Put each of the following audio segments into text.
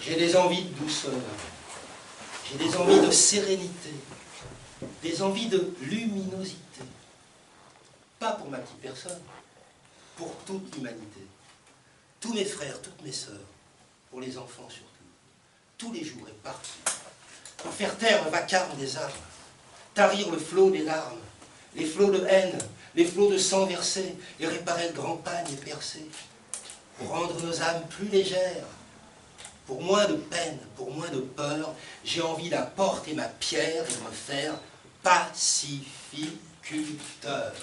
J'ai des envies de douceur, j'ai des envies de sérénité, des envies de luminosité. Pas pour ma petite personne, pour toute l'humanité. Tous mes frères, toutes mes sœurs, pour les enfants surtout. Tous les jours et partout. Pour faire taire le vacarme des âmes, tarir le flot des larmes, les flots de haine, les flots de sang versé, et réparer le grand pagne percé. Pour rendre nos âmes plus légères, pour moins de peine, pour moins de peur, j'ai envie d'apporter ma pierre et de me faire pacificulteur.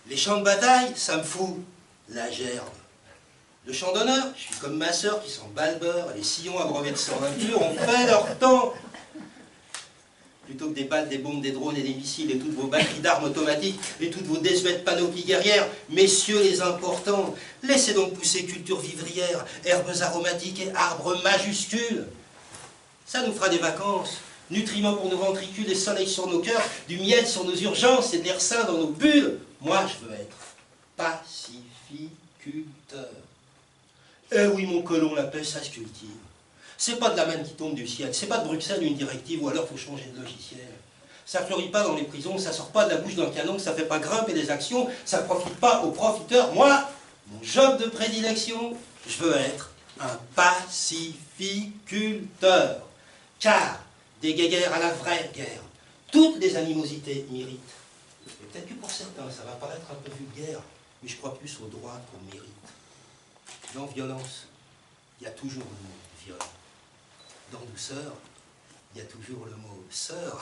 Les champs de bataille, ça me fout la gerbe. Le champ d'honneur, je suis comme ma sœur qui s'en bat le beurre, les sillons abreuvés de ceinture ont fait leur temps. Plutôt que des balles, des bombes, des drones et des missiles et toutes vos batteries d'armes automatiques et toutes vos désuètes panoplies guerrières, messieurs les importants, laissez donc pousser culture vivrière, herbes aromatiques et arbres majuscules. Ça nous fera des vacances, nutriments pour nos ventricules et soleil sur nos cœurs, du miel sur nos urgences et de l'air sain dans nos bulles. Moi, je veux être pacificulteur. Eh oui, mon colon, la paix, ça se cultive. C'est pas de la manne qui tombe du ciel, c'est pas de Bruxelles une directive, ou alors faut changer de logiciel. Ça fleurit pas dans les prisons, ça sort pas de la bouche d'un canon, ça fait pas grimper les actions, ça profite pas aux profiteurs. Moi, mon job de prédilection, je veux être un pacificulteur. Car des guéguerres à la vraie guerre, toutes les animosités m'irritent. Et peut-être que pour certains, ça va paraître un peu vulgaire, mais je crois plus au droit qu'au mérite. Dans violence, il y a toujours le mot viol. Dans douceur, il y a toujours le mot sœur.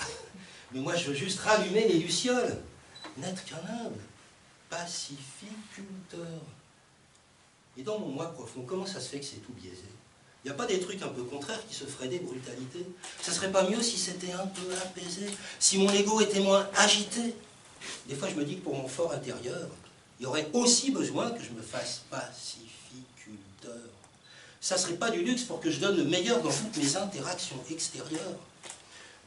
Mais moi, je veux juste rallumer les lucioles. N'être qu'un humble pacificulteur. Et dans mon moi profond, comment ça se fait que c'est tout biaisé? Il n'y a pas des trucs un peu contraires qui se feraient des brutalités? Ça serait pas mieux si c'était un peu apaisé? Si mon ego était moins agité? Des fois, je me dis que pour mon fort intérieur, il y aurait aussi besoin que je me fasse pacificulteur. Ça ne serait pas du luxe pour que je donne le meilleur dans toutes mes interactions extérieures.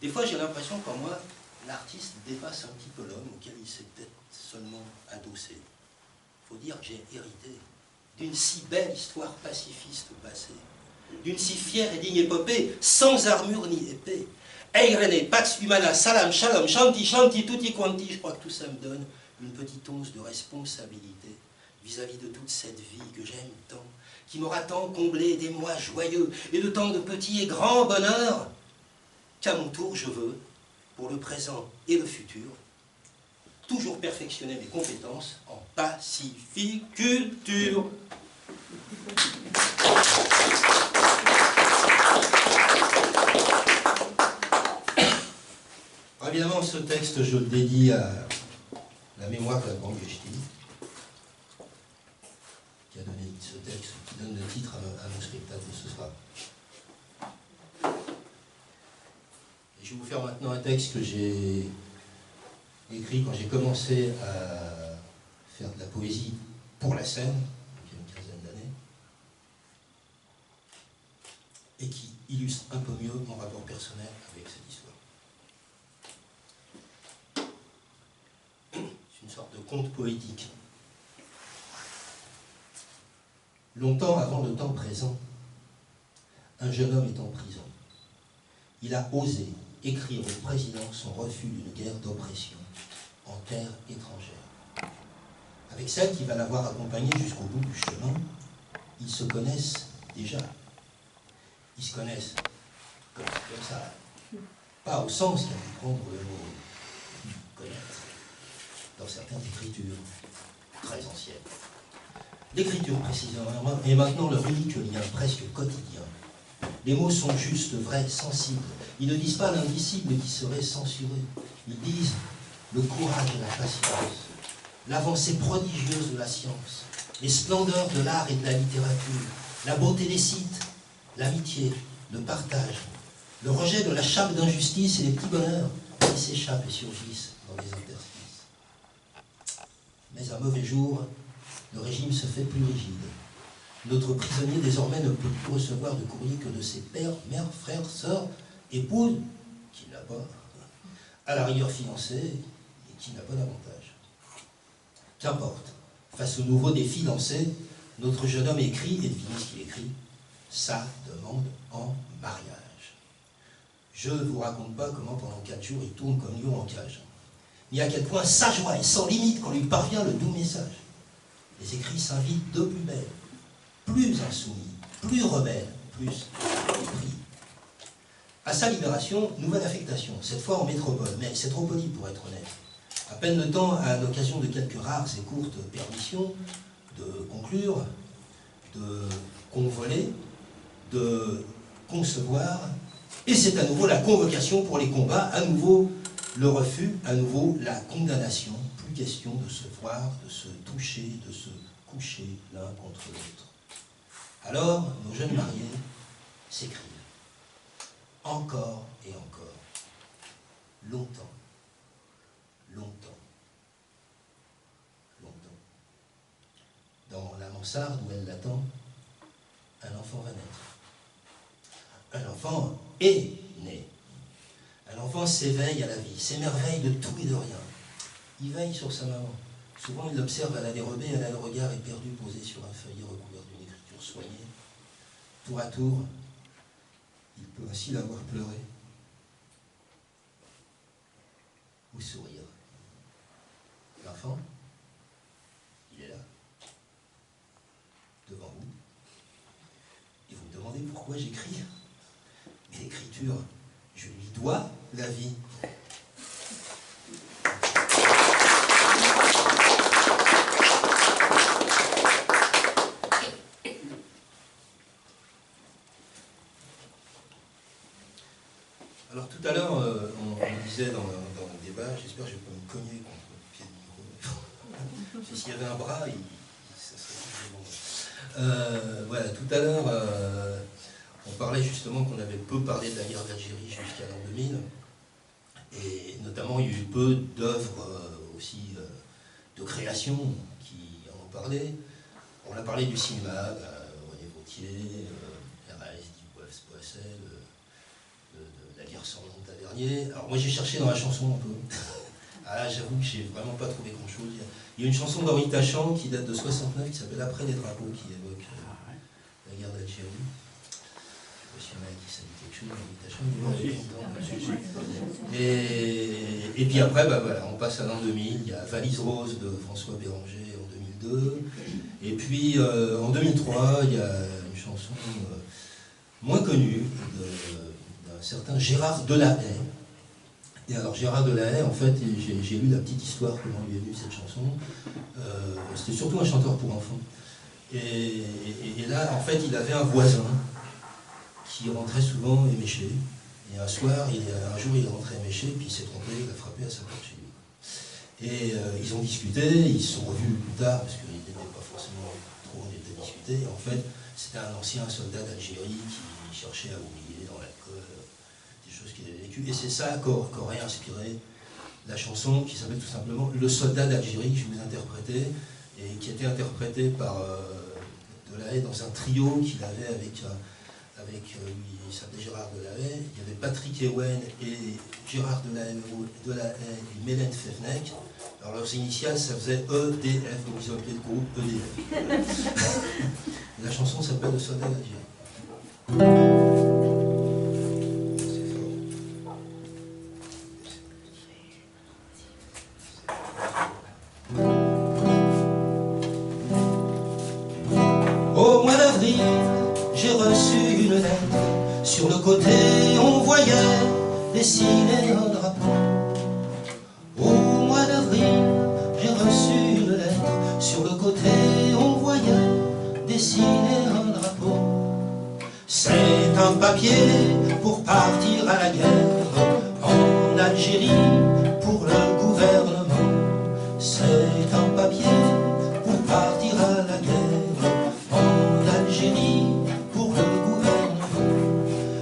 Des fois, j'ai l'impression qu'en moi, l'artiste dépasse un petit peu l'homme auquel il s'est peut-être seulement adossé. Il faut dire que j'ai hérité d'une si belle histoire pacifiste passée, d'une si fière et digne épopée, sans armure ni épée. Eirene, Pax Humana, Salam, Shalom, Shanti, Shanti, Tutti Quanti, je crois que tout ça me donne une petite once de responsabilité vis-à-vis de toute cette vie que j'aime tant, qui m'aura tant comblé des mois joyeux et de tant de petits et grands bonheurs, qu'à mon tour je veux, pour le présent et le futur, toujours perfectionner mes compétences en pacificulture. Alors évidemment, ce texte, je le dédie à la mémoire de la grande Geschti, qui a donné ce texte, qui donne le titre à mon spectacle de ce soir. Et je vais vous faire maintenant un texte que j'ai écrit quand j'ai commencé à faire de la poésie pour la scène, il y a une quinzaine d'années, et qui illustre un peu mieux mon rapport personnel avec cette histoire. C'est une sorte de conte poétique. Longtemps avant le temps présent, un jeune homme est en prison. Il a osé écrire au président son refus d'une guerre d'oppression en terre étrangère. Avec celle qui va l'avoir accompagné jusqu'au bout du chemin, ils se connaissent déjà. Ils se connaissent comme ça. Pas au sens qu'a pu prendre le mot connaître dans certaines écritures très anciennes. L'écriture précisément est maintenant leur unique lien presque quotidien. Les mots sont justes, vrais, sensibles. Ils ne disent pas l'indicible qui serait censuré. Ils disent le courage et la patience, l'avancée prodigieuse de la science, les splendeurs de l'art et de la littérature, la beauté des sites, l'amitié, le partage, le rejet de la chape d'injustice et les petits bonheurs qui s'échappent et surgissent dans les interstices. Mais un mauvais jour, le régime se fait plus rigide. Notre prisonnier désormais ne peut plus recevoir de courrier que de ses pères, mères, frères, sœurs, épouses, qu'il n'a pas, à la rigueur fiancée, et qui n'a pas d'avantage. Qu'importe, face au nouveau défi lancé, notre jeune homme écrit, et devinez ce qu'il écrit, sa demande en mariage. Je ne vous raconte pas comment pendant 4 jours il tourne comme lion en cage. Ni à quel point sa joie est sans limite quand lui parvient le doux message. Les écrits s'invitent de plus belle, plus insoumis, plus rebelle, plus pris. À sa libération, nouvelle affectation, cette fois en métropole, mais c'est trop poli pour être honnête. À peine le temps, à l'occasion de quelques rares et courtes permissions, de conclure, de convoler, de concevoir, et c'est à nouveau la convocation pour les combats, à nouveau le refus, à nouveau la condamnation. Plus question de se voir, de se toucher, de se coucher l'un contre l'autre. Alors, nos jeunes mariés s'écrivent. Encore et encore. Longtemps. Longtemps. Longtemps. Dans la mansarde où elle l'attend, un enfant va naître. Un enfant est né. Un enfant s'éveille à la vie, s'émerveille de tout et de rien. Il veille sur sa maman. Souvent, il l'observe à la dérobée, elle a le regard éperdu posé sur un feuillet recouvert d'une écriture soignée. Tour à tour, il peut ainsi la voir pleurer ou sourire. L'enfant, il est là, devant vous. Et vous me demandez pourquoi j'écris. Mais l'écriture, je lui dois la vie. Alors tout à l'heure, on disait dans le débat, j'espère que je ne vais pas me cogner contre le pied du micro. S'il y avait un bras, ça serait bon. Voilà, tout à l'heure, on parlait justement qu'on avait peu parlé de la guerre d'Algérie jusqu'à l'an 2000, et notamment il y a eu peu d'œuvres aussi de création qui en ont parlé. On a parlé du cinéma, René Vautier, R.A.S. Poissel, de La guerre sans nom de Tavernier. Alors moi j'ai cherché dans la chanson un peu. Ah, j'avoue que j'ai vraiment pas trouvé grand chose. Il y a une chanson d'Henri Tachant qui date de 69 qui s'appelle Après les drapeaux, qui évoque la guerre d'Algérie. Il y en a qui savent quelque chose, et puis après, bah voilà, on passe à l'an 2000, il y a Valise Rose de François Béranger en 2002, et puis en 2003, il y a une chanson moins connue d'un certain Gérard Delahaye. Et alors Gérard Delahaye, en fait, j'ai lu la petite histoire, comment lui est venue cette chanson. C'était surtout un chanteur pour enfants. Et là, en fait, il avait un voisin qui rentrait souvent éméché. Et un jour, il est rentré éméché, puis il s'est trompé, il a frappé à sa porte chez lui. Et ils ont discuté, ils se sont revus plus tard, parce qu'ils n'étaient pas forcément trop honnêtes à discuter. Et en fait, c'était un ancien soldat d'Algérie qui cherchait à oublier dans l'alcool des choses qu'il avait vécues. Et c'est ça qu'aurait inspiré la chanson qui s'appelle tout simplement Le soldat d'Algérie, que je vous interprétais, et qui était interprété par Delahaye dans un trio qu'il avait avec lui, il s'appelait Gérard Delahaye, il y avait Patrick Ewen et Gérard Delahaye et Mélène Fevnec. Alors leurs initiales, ça faisait EDF, donc ils ont appelé le groupe EDF. La chanson s'appelle Le soldat d'Algérie. Au mois d'avril, j'ai reçu une lettre. Sur le côté, on voyait dessiner un drapeau. Au mois d'avril, j'ai reçu une lettre. Sur le côté, on voyait dessiner un drapeau. C'est un papier pour partir à la guerre en Algérie pour le gouvernement. C'est un papier pour partir à la guerre en Algérie pour le gouvernement.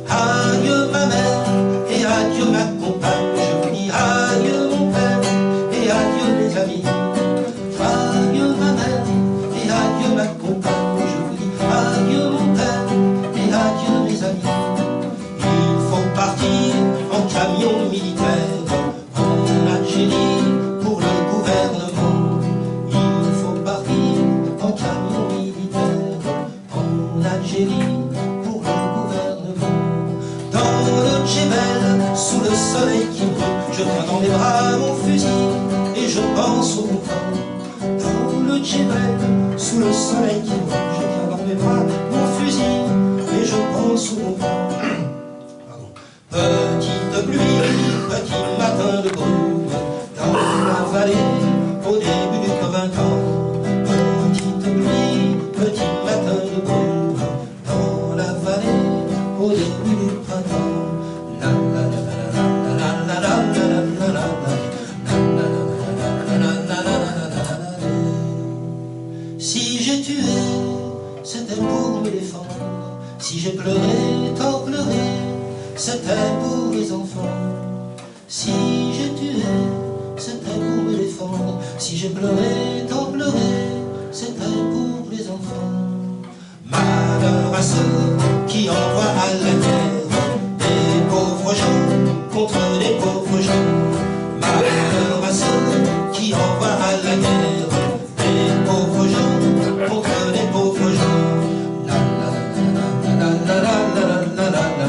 Adieu ma mère et adieu ma compagne, je vous dis adieu mon père et adieu les amis. Adieu ma mère et adieu ma compagne, je vous dis adieu mon père et adieu mes amis. Il faut partir soleil qui brûle. Je tiens dans mes bras mon fusil et je pense au bon temps. Dans le Djebel, sous le soleil qui brûle, je tiens dans mes bras mon fusil et je pense au bon temps. Petite pluie, petit matin de brume, dans la vallée, au début du printemps. Petite pluie, petit matin de brume, dans la vallée, au début du printemps. La la la la la la la la la la la la. Si j'ai tué, c'était pour me défendre. Si j'ai pleuré, tant pleuré, c'était pour les enfants. Si j'ai tué, c'était pour me défendre. Si j'ai pleuré, tant pleuré, c'était pour les enfants. Malheur à ceux qui envoient à la guerre des pauvres gens contre des pauvres gens. Malheur à ceux qui envoient à la guerre des pauvres gens contre des pauvres gens. La la la la la la la la la la.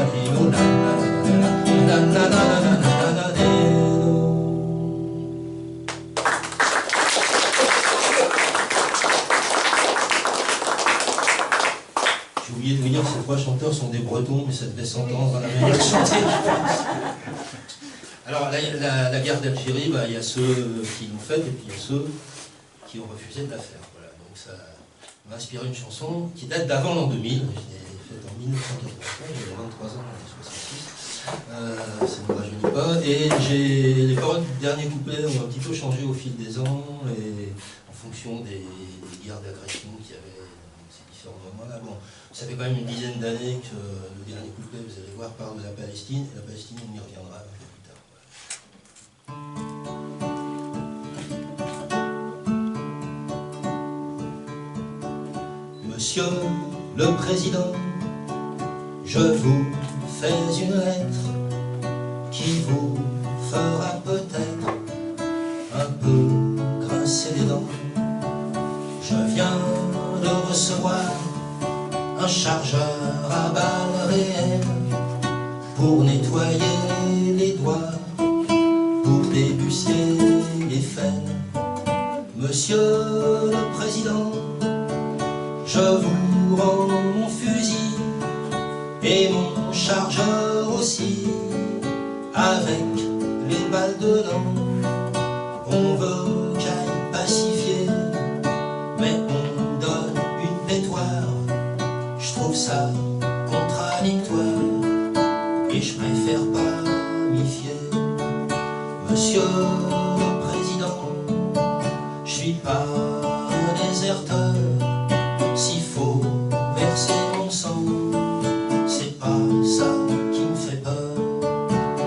J'ai oublié de vous dire que ces trois chanteurs sont des Bretons, mais ça devait s'entendre à la manière de chanter. Alors, la guerre d'Algérie, bah, il y a ceux qui l'ont faite et puis il y a ceux qui ont refusé de la faire. Voilà. Donc ça m'a inspiré une chanson qui date d'avant l'an 2000. Je l'ai faite en 1983, j'avais 23 ans en 66. Ça ne me rajeunit pas. Et les paroles du dernier couplet ont un petit peu changé au fil des ans et en fonction des guerres d'agression qu'il y avait dans ces différents moments-là. Bon, ça fait quand même une dizaine d'années que le dernier couplet, vous allez voir, parle de la Palestine. Et la Palestine, on y reviendra un peu plus tard. Monsieur le Président, je vous fais une lettre qui vous fera peut-être un peu grincer les dents. Je viens de recevoir un chargeur à balles réelles pour nettoyer les doigts, pour débusquer les faines. Monsieur le Président, je vous rends mon fusil et mon chargeur aussi, avec les balles dedans. On veut qu'aille pacifier, mais on donne une pétoire. Je trouve ça contradictoire et je préfère pas m'y fier. Monsieur le Président, je suis pas un déserteur. S'il faut verser mon sang, c'est pas ça qui me fait peur.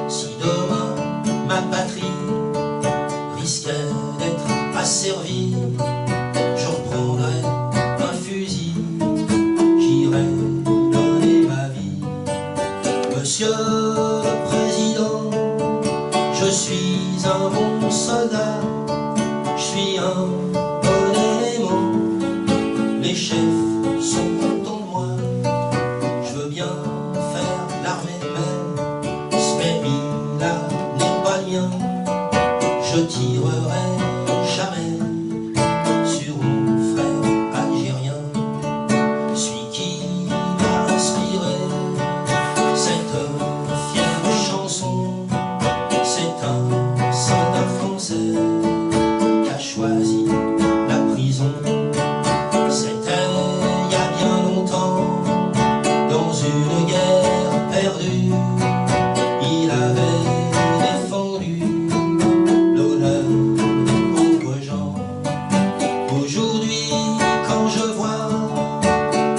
Si demain ma patrie risquait d'être asservie, je reprendrais un fusil, j'irais donner ma vie. Monsieur le Président, je suis un bon soldat, je suis un bon élément. Les chefs sont contents de moi, je veux bien faire l'armée, mais ce pays-là n'est pas mien. Je tirerai jamais sur mon frère algérien, celui qui m'a inspiré cette fière chanson. C'est un soldat français qui a choisi la prison. C'était il y a bien longtemps, dans une guerre perdue. Il avait défendu l'honneur des pauvres gens. Aujourd'hui, quand je vois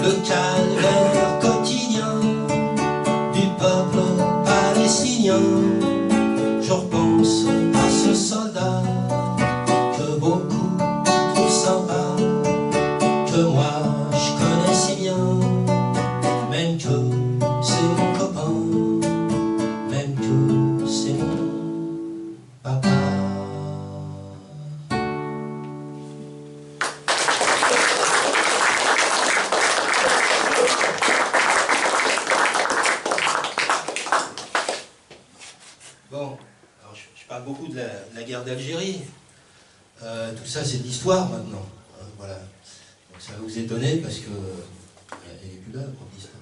le calvaire quotidien du peuple palestinien, je repense à ce soldat que beaucoup trouvent sympa, que moi je connais si bien, même que c'est mon copain, même que c'est mon papa. Bon, alors je parle beaucoup de la guerre d'Algérie. Tout ça, c'est de l'histoire maintenant. Voilà. Donc ça va vous étonner parce que elle n'est plus là, la prof d'histoire.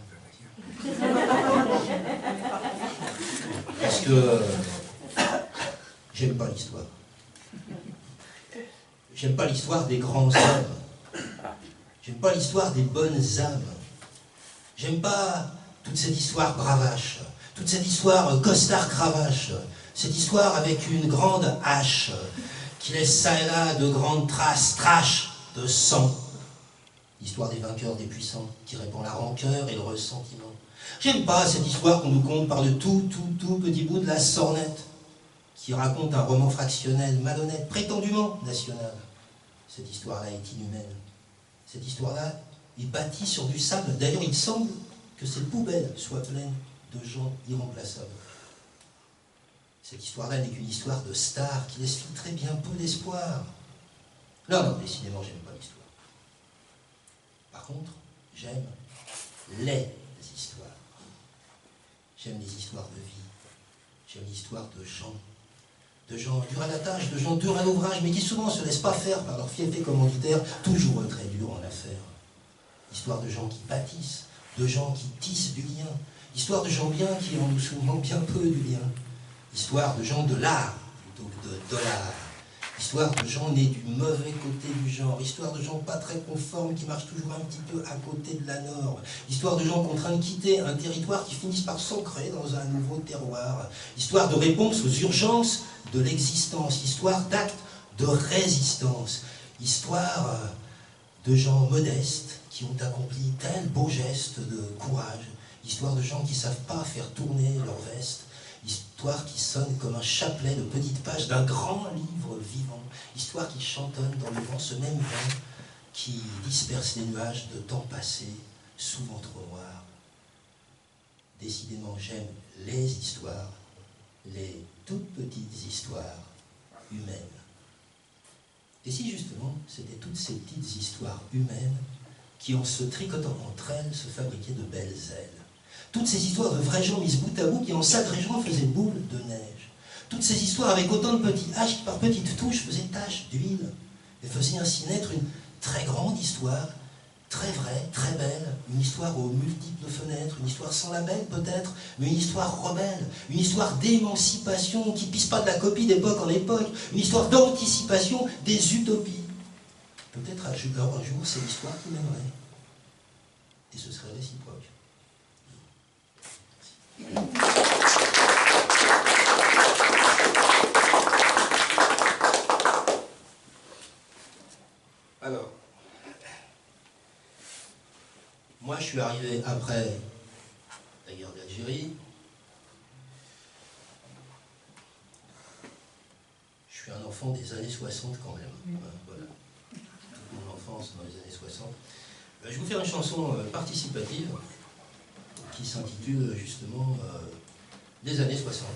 Parce que j'aime pas l'histoire. J'aime pas l'histoire des grands hommes. J'aime pas l'histoire des bonnes âmes. J'aime pas toute cette histoire bravache, toute cette histoire costard-cravache, cette histoire avec une grande hache qui laisse ça et là de grandes traces, trash de sang. L'histoire des vainqueurs, des puissants, qui répand la rancœur et le ressentiment. J'aime pas cette histoire qu'on nous conte par le tout petit bout de la sornette, qui raconte un roman fractionnel, malhonnête, prétendument national. Cette histoire-là est inhumaine. Cette histoire-là est bâtie sur du sable. D'ailleurs, il semble que ces poubelles soient pleines de gens irremplaçables. Cette histoire-là n'est qu'une histoire de stars qui laisse filtrer bien peu d'espoir. Non, décidément, j'aime pas l'histoire. Par contre, j'aime les histoires. J'aime les histoires de vie. J'aime l'histoire de gens durs à la tâche, de gens durs à l'ouvrage, mais qui souvent ne se laissent pas faire par leur fiefé commanditaire, toujours très dur en affaires. Histoire de gens qui bâtissent, de gens qui tissent du lien. Histoire de gens bien qui en nous souvent bien peu du lien. Histoire de gens de l'art plutôt que de dollars. Histoire de gens nés du mauvais côté du genre. Histoire de gens pas très conformes qui marchent toujours un petit peu à côté de la norme. Histoire de gens contraints de quitter un territoire qui finissent par s'ancrer dans un nouveau terroir. Histoire de réponse aux urgences de l'existence. Histoire d'actes de résistance. Histoire de gens modestes qui ont accompli tel beau geste de courage. Histoire de gens qui ne savent pas faire tourner leur veste. Histoire qui sonne comme un chapelet de petites pages d'un grand livre vivant. Histoire qui chantonne dans le vent, ce même vent qui disperse les nuages de temps passé, souvent trop noirs. Décidément, j'aime les histoires, les toutes petites histoires humaines. Et si justement, c'était toutes ces petites histoires humaines qui, en se tricotant entre elles, se fabriquaient de belles ailes. Toutes ces histoires de vrais gens mis bout à bout qui, en s'agrégeant, faisaient boule de neige. Toutes ces histoires avec autant de petits H qui, par petites touches, faisaient taches d'huile et faisaient ainsi naître une très grande histoire, très vraie, très belle, une histoire aux multiples fenêtres, une histoire sans label peut-être, mais une histoire rebelle, une histoire d'émancipation qui ne pisse pas de la copie d'époque en époque, une histoire d'anticipation des utopies. Peut-être un jour, c'est l'histoire qui m'aimerait. Et ce serait réciproque. Alors, moi je suis arrivé après la guerre d'Algérie. Je suis un enfant des années 60 quand même. Voilà. Toute mon enfance dans les années 60. Je vais vous faire une chanson participative qui s'intitule justement des années 60.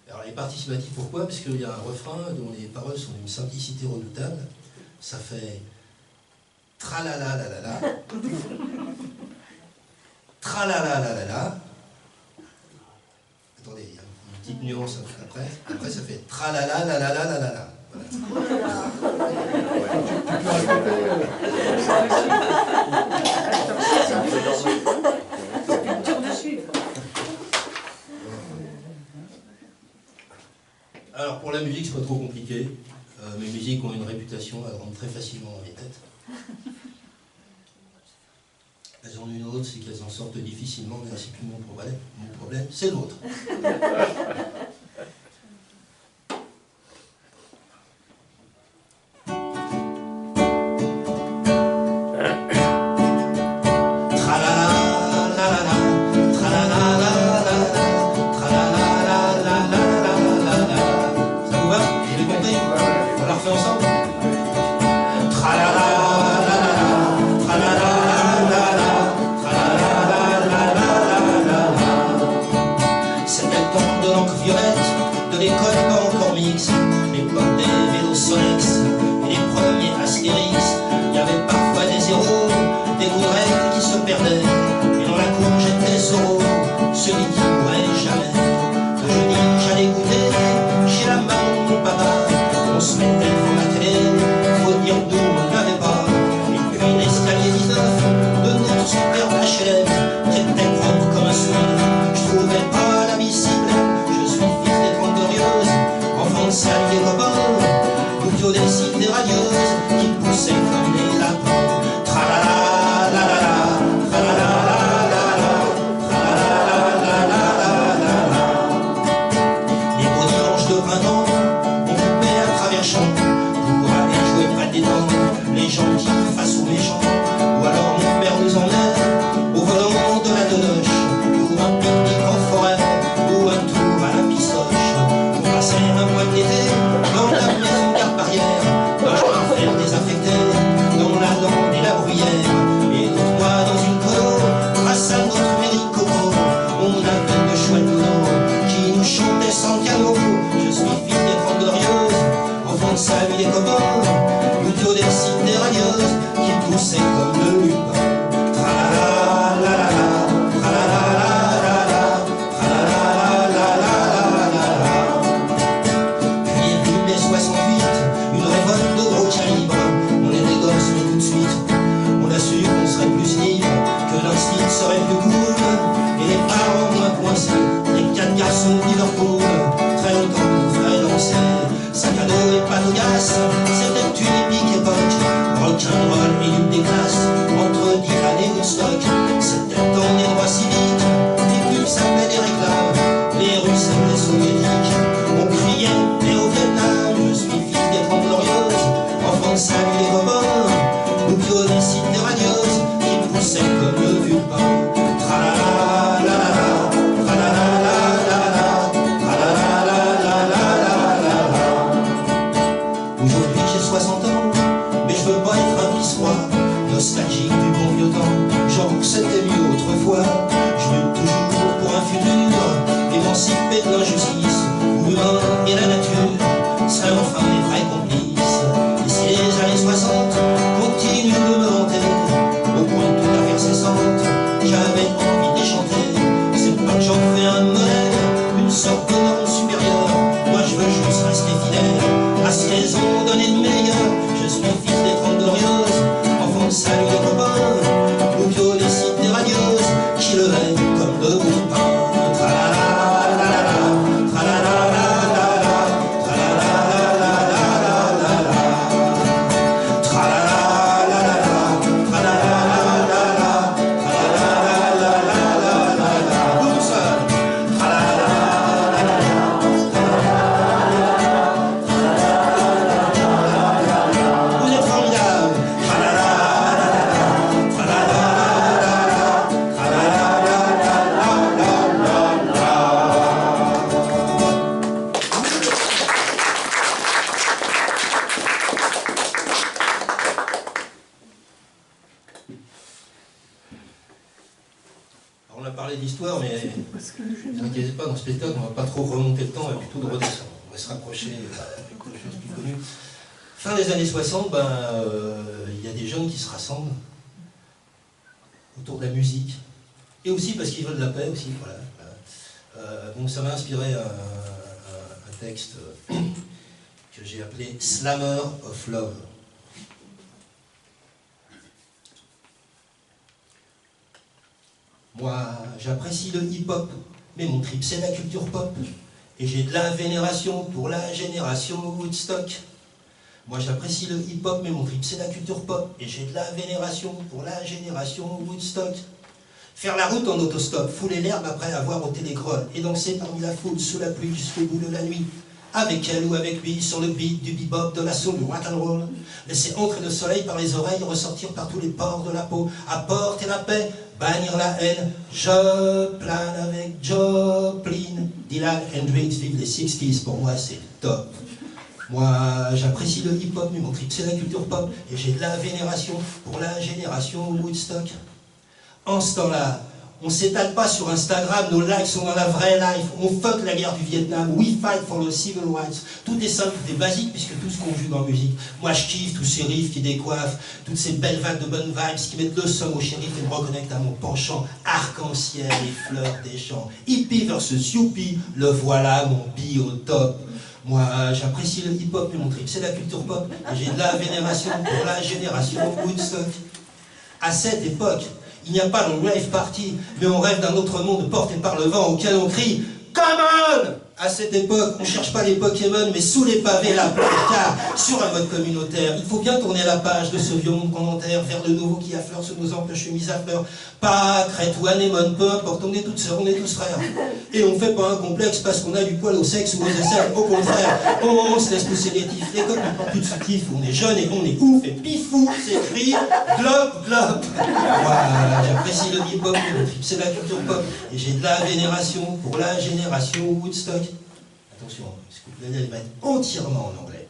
Alors elle est participative pourquoi? Parce qu'il y a un refrain dont les paroles sont d'une simplicité redoutable. Ça fait tralala la la la, tralala la la la. Attendez, il y a une petite nuance après. Après ça fait tralala la la la la la la. Voilà. Tu peux répéter. Alors pour la musique, c'est pas trop compliqué. Mes musiques ont une réputation à rendre très facilement dans les têtes. Elles ont une autre, c'est qu'elles en sortent difficilement, mais c'est plus mon problème, c'est l'autre. De l'école pas encore mixte, l'époque des vélos Solex et les premiers Astérix. Il y avait parfois des zéros, des gourettes qui se perdaient, et dans la cour j'étais Zorro, celui qui mourrait jamais. Le jeudi j'allais goûter Liverpool, très longtemps pour faire danser. Sac à dos et pâte au gaz, c'était une épique époque. Rock'n'roll et une des classes, entre Dylan et Woodstock. C'était le temps des droits civiques, les pubs s'appelaient des réclames, les rues s'appelaient soviétiques. On criait, mais au Vietnam, je suis fils des 30 glorieuses, enfant de salut les copains, ou bio des sites des radieuses, qui poussaient comme le vulcain. Aujourd'hui j'ai 60 ans, mais je veux pas être un pisse-roi, nostalgique du bon vieux temps, genre que c'était mieux autrefois. Je lutte toujours pour un futur, émancipé de l'injustice, où l'humain et la nature seraient enfin les vrais complices. Et si les années 60 continuent de me hanter, au point de toute affaire cessante, j'avais envie de les chanter. C'est pas que j'en fais un modèle, une sorte de norme supérieure. Moi je veux juste rester fidèle à ce qu'elles ont donné de meilleur. Je suis fils des 30 glorieuses, enfant de salut des copains, ou bio des sites des radieuses, qui levaient comme de bons pains. On a parlé d'histoire, mais ne vous inquiétez pas, dans ce spectacle, on ne va pas trop remonter le temps, mais plutôt de redescendre. On va se rapprocher de choses plus connues. Fin des années 60, y a des jeunes qui se rassemblent autour de la musique, et aussi parce qu'ils veulent de la paix aussi. Voilà. Donc ça m'a inspiré un texte que j'ai appelé Slammer of Love. Moi, j'apprécie le hip-hop, mais mon trip c'est la culture pop. Et j'ai de la vénération pour la génération Woodstock. Moi j'apprécie le hip-hop, mais mon trip c'est la culture pop. Et j'ai de la vénération pour la génération Woodstock. Faire la route en autostop, fouler l'herbe après avoir ôté les grolles, et danser parmi la foule sous la pluie jusqu'au bout de la nuit. Avec elle ou avec lui, sur le beat du bebop, de la soul, du rock'n'roll. Laisser entrer le soleil par les oreilles, ressortir par tous les pores de la peau. Apporter la paix, bannir la haine. Je plane avec Joplin, Dylan, Hendrix, vive les 60s, pour moi c'est top. Moi j'apprécie le hip-hop, mais mon trip c'est la culture pop. Et j'ai de la vénération pour la génération Woodstock. En ce temps-là, on s'étale pas sur Instagram, nos likes sont dans la vraie life, on fuck la guerre du Vietnam, we fight for the civil rights. Tout est simple, tout est basique, puisque tout ce qu'on joue dans la musique. Moi je kiffe tous ces riffs qui décoiffent, toutes ces belles vagues de bonnes vibes, qui mettent le son au shérif et me reconnectent à mon penchant. Arc-en-ciel et fleurs des champs. Hippie versus Youpi, le voilà mon bi au top. Moi j'apprécie le hip-hop, mais mon trip c'est la culture pop. Et j'ai de la vénération pour la génération Woodstock. À cette époque, il n'y a pas de rave party, mais on rêve d'un autre monde porté par le vent auquel on crie « Come on !» À cette époque, on ne cherche pas les Pokémon, mais sous les pavés, la plage, car sur un mode communautaire, il faut bien tourner la page de ce vieux monde qu'on enterre vers le nouveau qui affleure sous nos amples chemises à fleurs. Pas crête ou anémone, peu importe, on est toutes sœurs, on est tous frères. Et on ne fait pas un complexe parce qu'on a du poil au sexe ou aux aisselles, au contraire. On se laisse pousser les tifs, les coques ne portent plus de soutif, on est jeune et on est ouf, et pifou, c'est cri, glop, glop. Voilà, j'apprécie le hip-hop, c'est la culture pop, et j'ai de la vénération pour la génération Woodstock. Attention, parce que elle va être entièrement en anglais.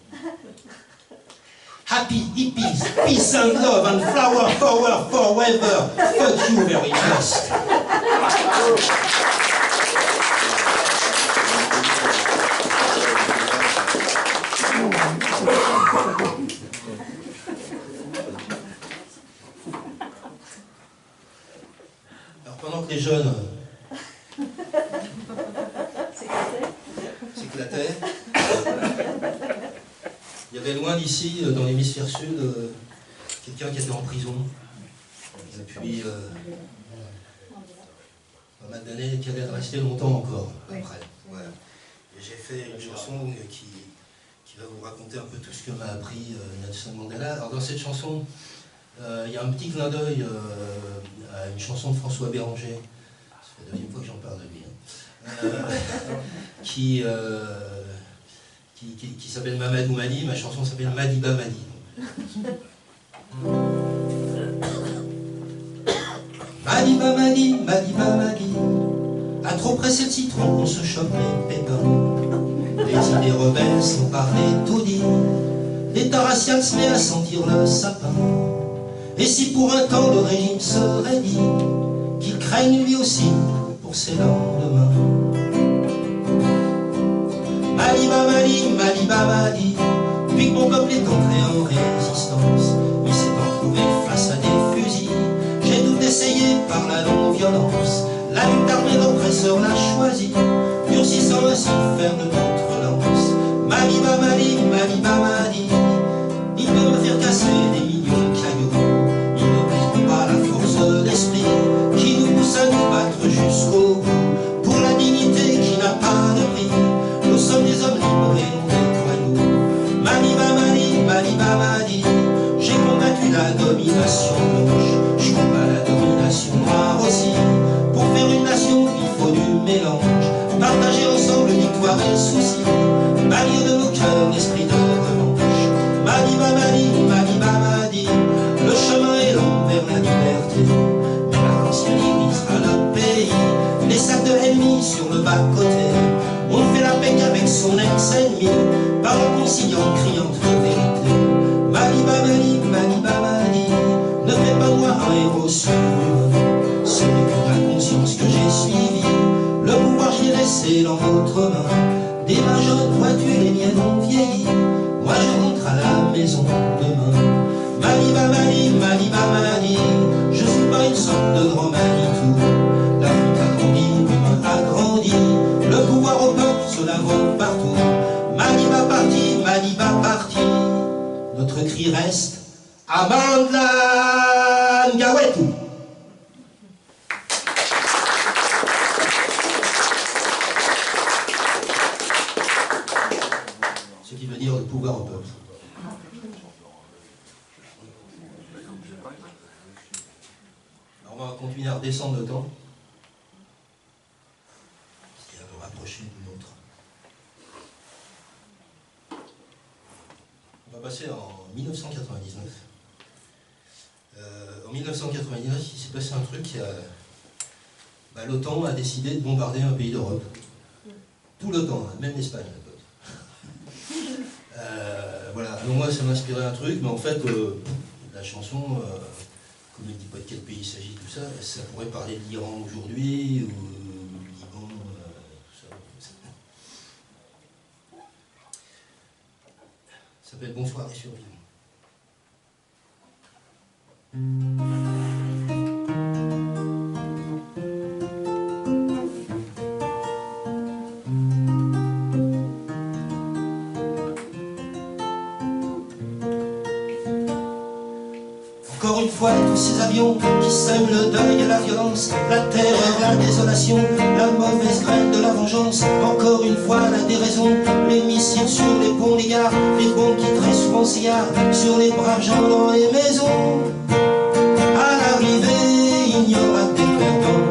Happy hippies, peace and love and flower power forever. Fuck you very much. Alors pendant que les jeunes s'éclataient, il y avait loin d'ici, dans l'hémisphère sud, quelqu'un qui était en prison depuis pas mal d'années, qui allait rester longtemps encore après. Voilà. j'ai fait une chanson qui va vous raconter un peu tout ce que m'a appris Nelson Mandela. Alors dans cette chanson, il y a un petit clin d'œil à une chanson de François Béranger, c'est la deuxième fois que j'en parle de lui, qui s'appelle Mamadou Madi. Ma chanson s'appelle Madiba Madi. Madiba Madi, Madiba Madi, à trop presser le citron, on se chope les pépins. Les idées rebelles sont parlées tout dit, l'état racial se met à sentir le sapin. Et si pour un temps le régime serait dit qu'il craigne lui aussi pour ses lendemains. Madiba Madi, Madiba Madi, depuis que mon peuple est entré en résistance, il s'est trouvé face à des fusils. J'ai tout essayé par la non-violence, la lutte armée d'oppresseurs l'a choisi, durcissant ainsi le fer de notre lance. Madiba Madi, Madiba Madi, il peut me faire casser des millions de cailloux, ils ne briseront pas la force d'esprit qui nous pousse à nous battre jusqu'au bout, pour la dignité qui n'a pas de prix. Nous sommes des hommes libres et non des voyous. Madiba Madi, Madiba Madi, j'ai combattu la domination blanche, je combats la domination noire aussi. Pour faire une nation, il faut du mélange, partager ensemble victoire et soucis, bannir de nos cœurs l'esprit de revanche. Madiba Madi, Madiba Madi, le chemin est long vers la liberté, mais l'arc-en-ciel irisera le pays, les sacs de ennemis sur le bas-côté. On ne fait la paix qu'avec son ex-ennemi, par en conciliant, criant de vérité. Madiba Madi, Madiba Madi, ne fais pas de moi un héros surhumain, ce n'est que ma conscience que j'ai suivi, le pouvoir je l'ai laissé dans votre main. Des mains jaunes, vois-tu, les miennes ont vieilli, moi je rentre à la maison demain. Madiba Madi, Madiba Madi, je suis pas une sorte de grand Manitou, l'Afrique a grandi, l'humain a grandi, le pouvoir au peuple, cela vaut partout. Madiba parti, Madiba parti, notre cri reste Amandla Ngawetu. Ce qui veut dire le pouvoir au peuple. Alors on va continuer à redescendre le temps. Et à vous rapprocher d'une autre. On va passer en 1999. En 1999, il s'est passé un truc. L'OTAN a décidé de bombarder un pays d'Europe. Tout l'OTAN, même l'Espagne. Voilà, alors moi ça m'inspirait un truc, mais en fait, la chanson, comme il ne dit pas de quel pays il s'agit, tout ça, ça pourrait parler de l'Iran aujourd'hui, ou du Liban, tout ça. Ça s'appelle Bonsoir et survivants. Encore une fois, tous ces avions qui sèment le deuil et la violence, la terreur, la désolation, la mauvaise graine de la vengeance. Encore une fois, la déraison, les missiles sur les ponts, les gares, les bombes qui très souvent s'égarent sur les braves gens dans les maisons. À l'arrivée, il n'y aura que des perdants.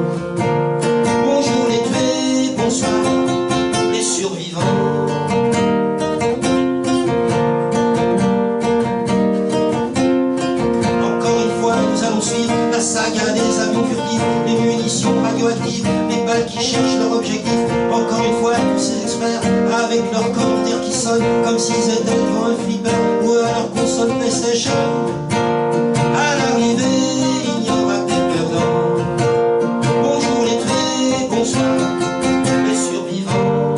Bonjour les tués, bonsoir les survivants. La saga des avions furtifs, les munitions radioactives, les balles qui cherchent leur objectif. Encore une fois, tous ces experts, avec leurs commentaires qui sonnent comme s'ils étaient devant un flipper ou à leur console PlayStation. À l'arrivée, il n'y aura que des perdants. Bonjour les tués, bonsoir les survivants.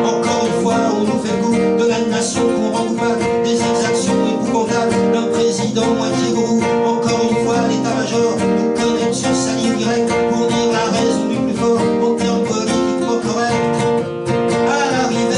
Encore une fois, on nous fait le goût de la nation qu'on rend coupable des exactions épouvantables d'un président moitié gourou. Encore une fois, l'état-major nous connecte sur sa ligne directe pour dire la raison du plus fort en termes politiquement corrects. À l'arrivée,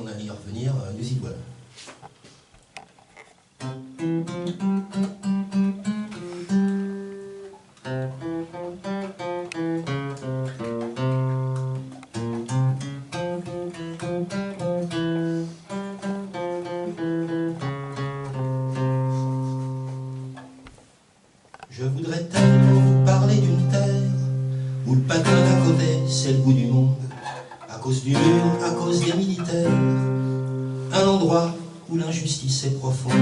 on allait y revenir, nous y voilà. Je voudrais tellement vous parler d'une terre où le patin d'à côté c'est le bout du monde, à cause du mur, à cause des militaires, un endroit où l'injustice est profonde,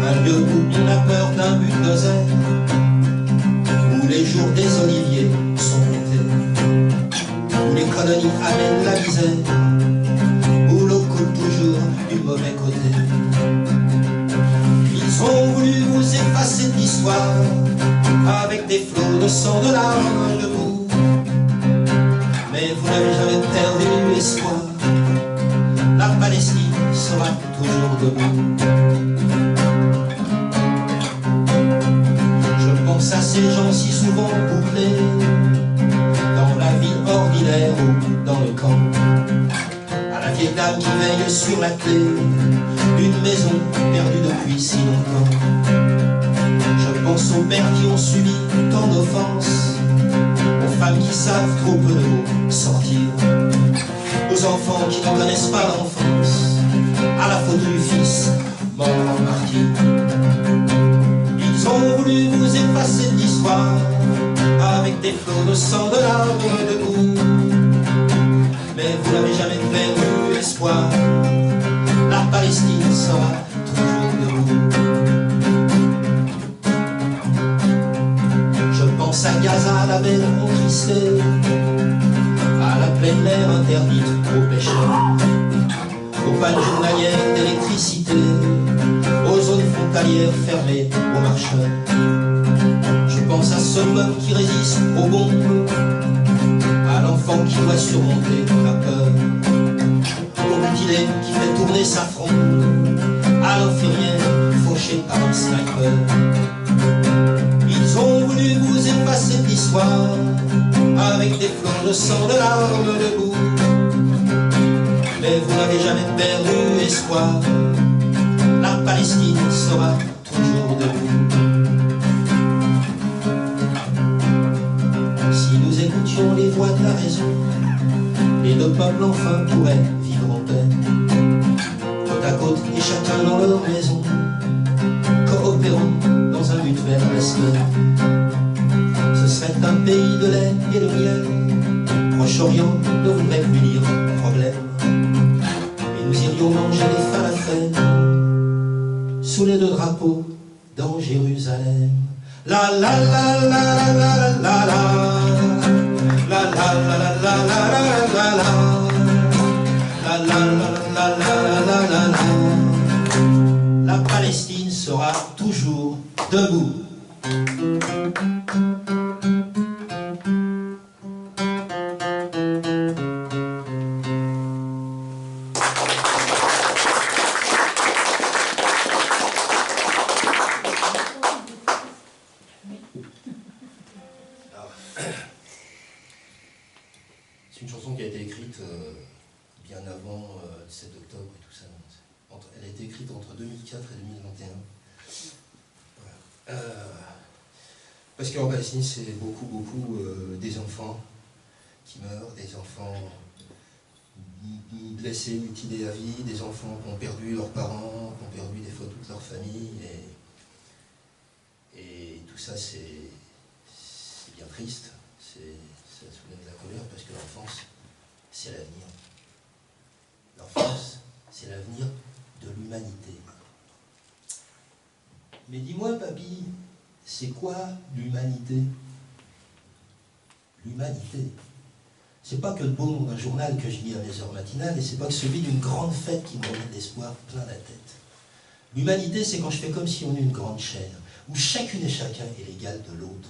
un lieu où on a peur d'un bulldozer, où les jours des oliviers sont comptés, où les colonies amènent la misère, où l'eau coule toujours du mauvais côté. Ils ont voulu vous effacer de l'histoire avec des flots de sang, de larmes, de boue. Mais vous n'avez jamais perdu l'espoir. La Palestine sera toujours debout. Je pense à ces gens si souvent bouclés dans la vie ordinaire ou dans le camp, à la vieille dame qui veille sur la clé d'une maison perdue depuis si longtemps. Je pense aux pères qui ont subi tant d'offenses, aux femmes qui savent trop peu de mots sortir, aux enfants qui ne connaissent pas l'enfance, à la photo du fils mort en martyr. Ils ont voulu vous effacer de l'histoire avec des flots de sang, de larmes et de boue. Mais vous n'avez jamais perdu espoir. La Palestine sera toujours debout. Je pense à Gaza, la mer contristée, à la pleine mer interdite aux pêcheurs, aux pannes journalières d'électricité, aux zones frontalières fermées aux marcheurs. Je pense à ce homme qui résiste aux bombes, à l'enfant qui doit surmonter la peur, au mutilé qui fait tourner sa fronde, à l'infirmière fauchée par un sniper. Ils ont voulu vous effacer de l'histoire avec des flots de sang, de larmes, de boue. Mais vous n'avez jamais perdu espoir. La Palestine sera toujours debout. Si nous écoutions les voix de la raison, les deux peuples enfin pourraient vivre en paix, côte à côte et chacun dans leur maison, coopérant dans un mutuel respect. Ce serait un pays de lait et de miel, Proche-Orient ne voudrait plus dire problème, et nous irions manger des falafels sous les deux drapeaux dans Jérusalem. La la la la la la la la la la la la la la la la la la la. La Palestine sera toujours debout. C'est une chanson qui a été écrite bien avant le 7 octobre et tout ça. Elle a été écrite entre 2004 et 2021. Voilà. Parce qu'en Palestine, c'est beaucoup des enfants qui meurent, des enfants blessés, mutilés à vie, des enfants qui ont perdu leurs parents, qui ont perdu des fois toute leur famille. Et tout ça, c'est bien triste. Ça soulève de la colère parce que l'enfance, c'est l'avenir. L'enfance, c'est l'avenir de l'humanité. Mais dis-moi, papy, c'est quoi l'humanité? L'humanité, c'est pas que le beau nom d'un journal que je lis à mes heures matinales, et c'est pas que celui d'une grande fête qui me remet de l'espoir plein la tête. L'humanité, c'est quand je fais comme si on est une grande chaîne, où chacune et chacun est l'égal de l'autre.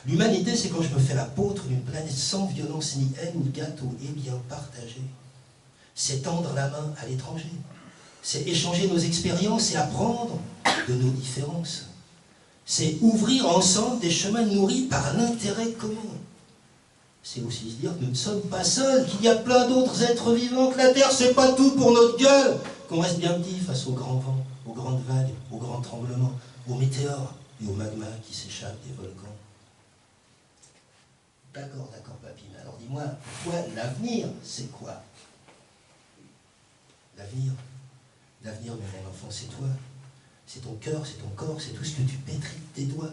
L'humanité, c'est quand je me fais l'apôtre d'une planète sans violence ni haine, où le gâteau est bien partagé. C'est tendre la main à l'étranger. C'est échanger nos expériences et apprendre de nos différences. C'est ouvrir ensemble des chemins nourris par l'intérêt commun. c'est aussi se dire que nous ne sommes pas seuls, qu'il y a plein d'autres êtres vivants, que la Terre, c'est pas tout pour notre gueule, qu'on reste bien petit face aux grands vents, aux grandes vagues, aux grands tremblements, aux météores et au magma qui s'échappent des volcans. D'accord, papy, mais alors dis-moi, pour toi, l'avenir, c'est quoi? L'avenir, mon enfant, c'est toi. C'est ton cœur, c'est ton corps, c'est tout ce que tu pétris de tes doigts.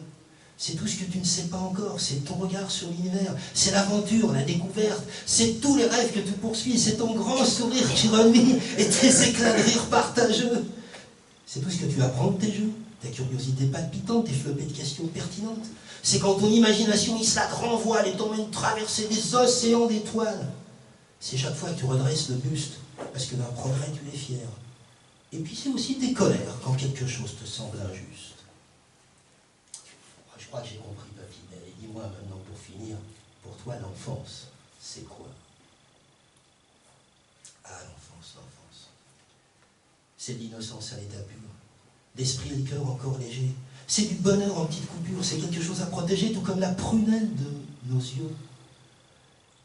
C'est tout ce que tu ne sais pas encore, c'est ton regard sur l'univers, c'est l'aventure, la découverte, c'est tous les rêves que tu poursuis, c'est ton grand sourire qui reluit et tes éclats de rire partageux. C'est tout ce que tu apprends de tes jeux, ta curiosité palpitante, tes flopées de questions pertinentes. C'est quand ton imagination hisse la grand voile et t'emmène traverser des océans d'étoiles. C'est chaque fois que tu redresses le buste, parce que d'un progrès tu es fier. Et puis c'est aussi tes colères quand quelque chose te semble injuste. Je crois que j'ai compris, papy, mais dis-moi maintenant pour finir, pour toi l'enfance, c'est quoi? Ah, l'enfance. C'est de l'innocence à l'état pur, l'esprit et le cœur encore léger. C'est du bonheur en petites coupures, c'est quelque chose à protéger, tout comme la prunelle de nos yeux.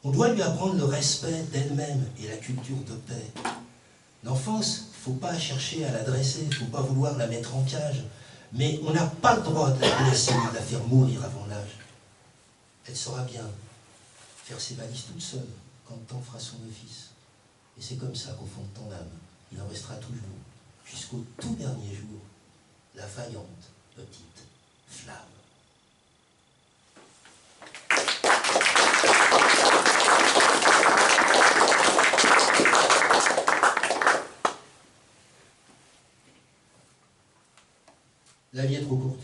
On doit lui apprendre le respect d'elle-même et la culture de paix. L'enfance, il ne faut pas chercher à la dresser, il ne faut pas vouloir la mettre en cage. Mais on n'a pas le droit de la blesser ni de la faire mourir avant l'âge. Elle saura bien faire ses valises toute seule quand le temps fera son office. Et c'est comme ça qu'au fond de ton âme, il en restera toujours, jusqu'au tout dernier jour, la vaillante petite flamme. La vie est trop courte.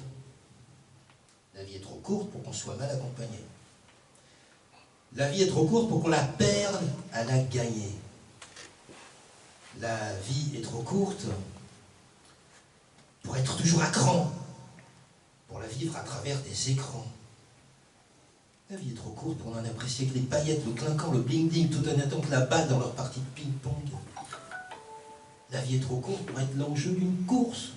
La vie est trop courte pour qu'on soit mal accompagné. La vie est trop courte pour qu'on la perde à la gagner. La vie est trop courte pour être toujours à cran, pour la vivre à travers des écrans. La vie est trop courte pour n'en apprécier que les paillettes, le clinquant, le bling-bling, tout en attendant la balle dans leur partie de ping-pong. La vie est trop courte pour être l'enjeu d'une course,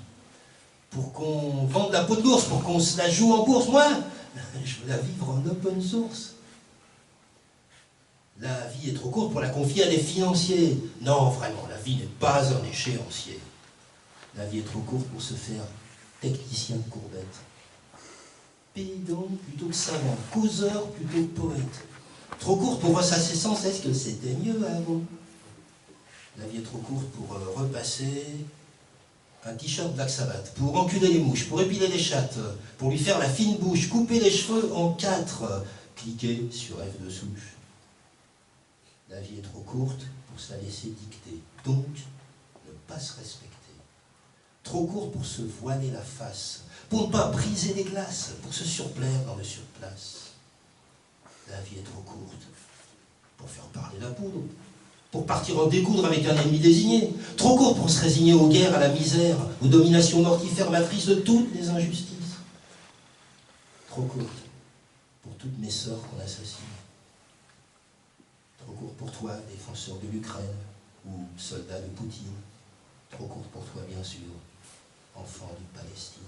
pour qu'on vende la peau de l'ours, pour qu'on se la joue en bourse. Moi, je veux la vivre en open source. La vie est trop courte pour la confier à des financiers. Non, vraiment, la vie n'est pas un échéancier. La vie est trop courte pour se faire technicien de courbettes. Pédant plutôt que savant, causeur plutôt que poète. Trop courte pour ressasser sans cesse que c'était mieux avant. La vie est trop courte pour repasser un t-shirt Black Sabbath, pour enculer les mouches, pour épiler les chattes, pour lui faire la fine bouche, couper les cheveux en 4, cliquer sur F de souche. La vie est trop courte pour se la laisser dicter, donc ne pas se respecter. Trop courte pour se voiler la face, pour ne pas briser les glaces, pour se surplaire dans le surplace. La vie est trop courte pour faire parler la poudre, pour partir en découdre avec un ennemi désigné. Trop court pour se résigner aux guerres, à la misère, aux dominations mortifères matrices de toutes les injustices. Trop courte pour toutes mes sœurs qu'on assassine. Trop courte pour toi, défenseur de l'Ukraine, ou soldat de Poutine. Trop courte pour toi, bien sûr, enfant de Palestine.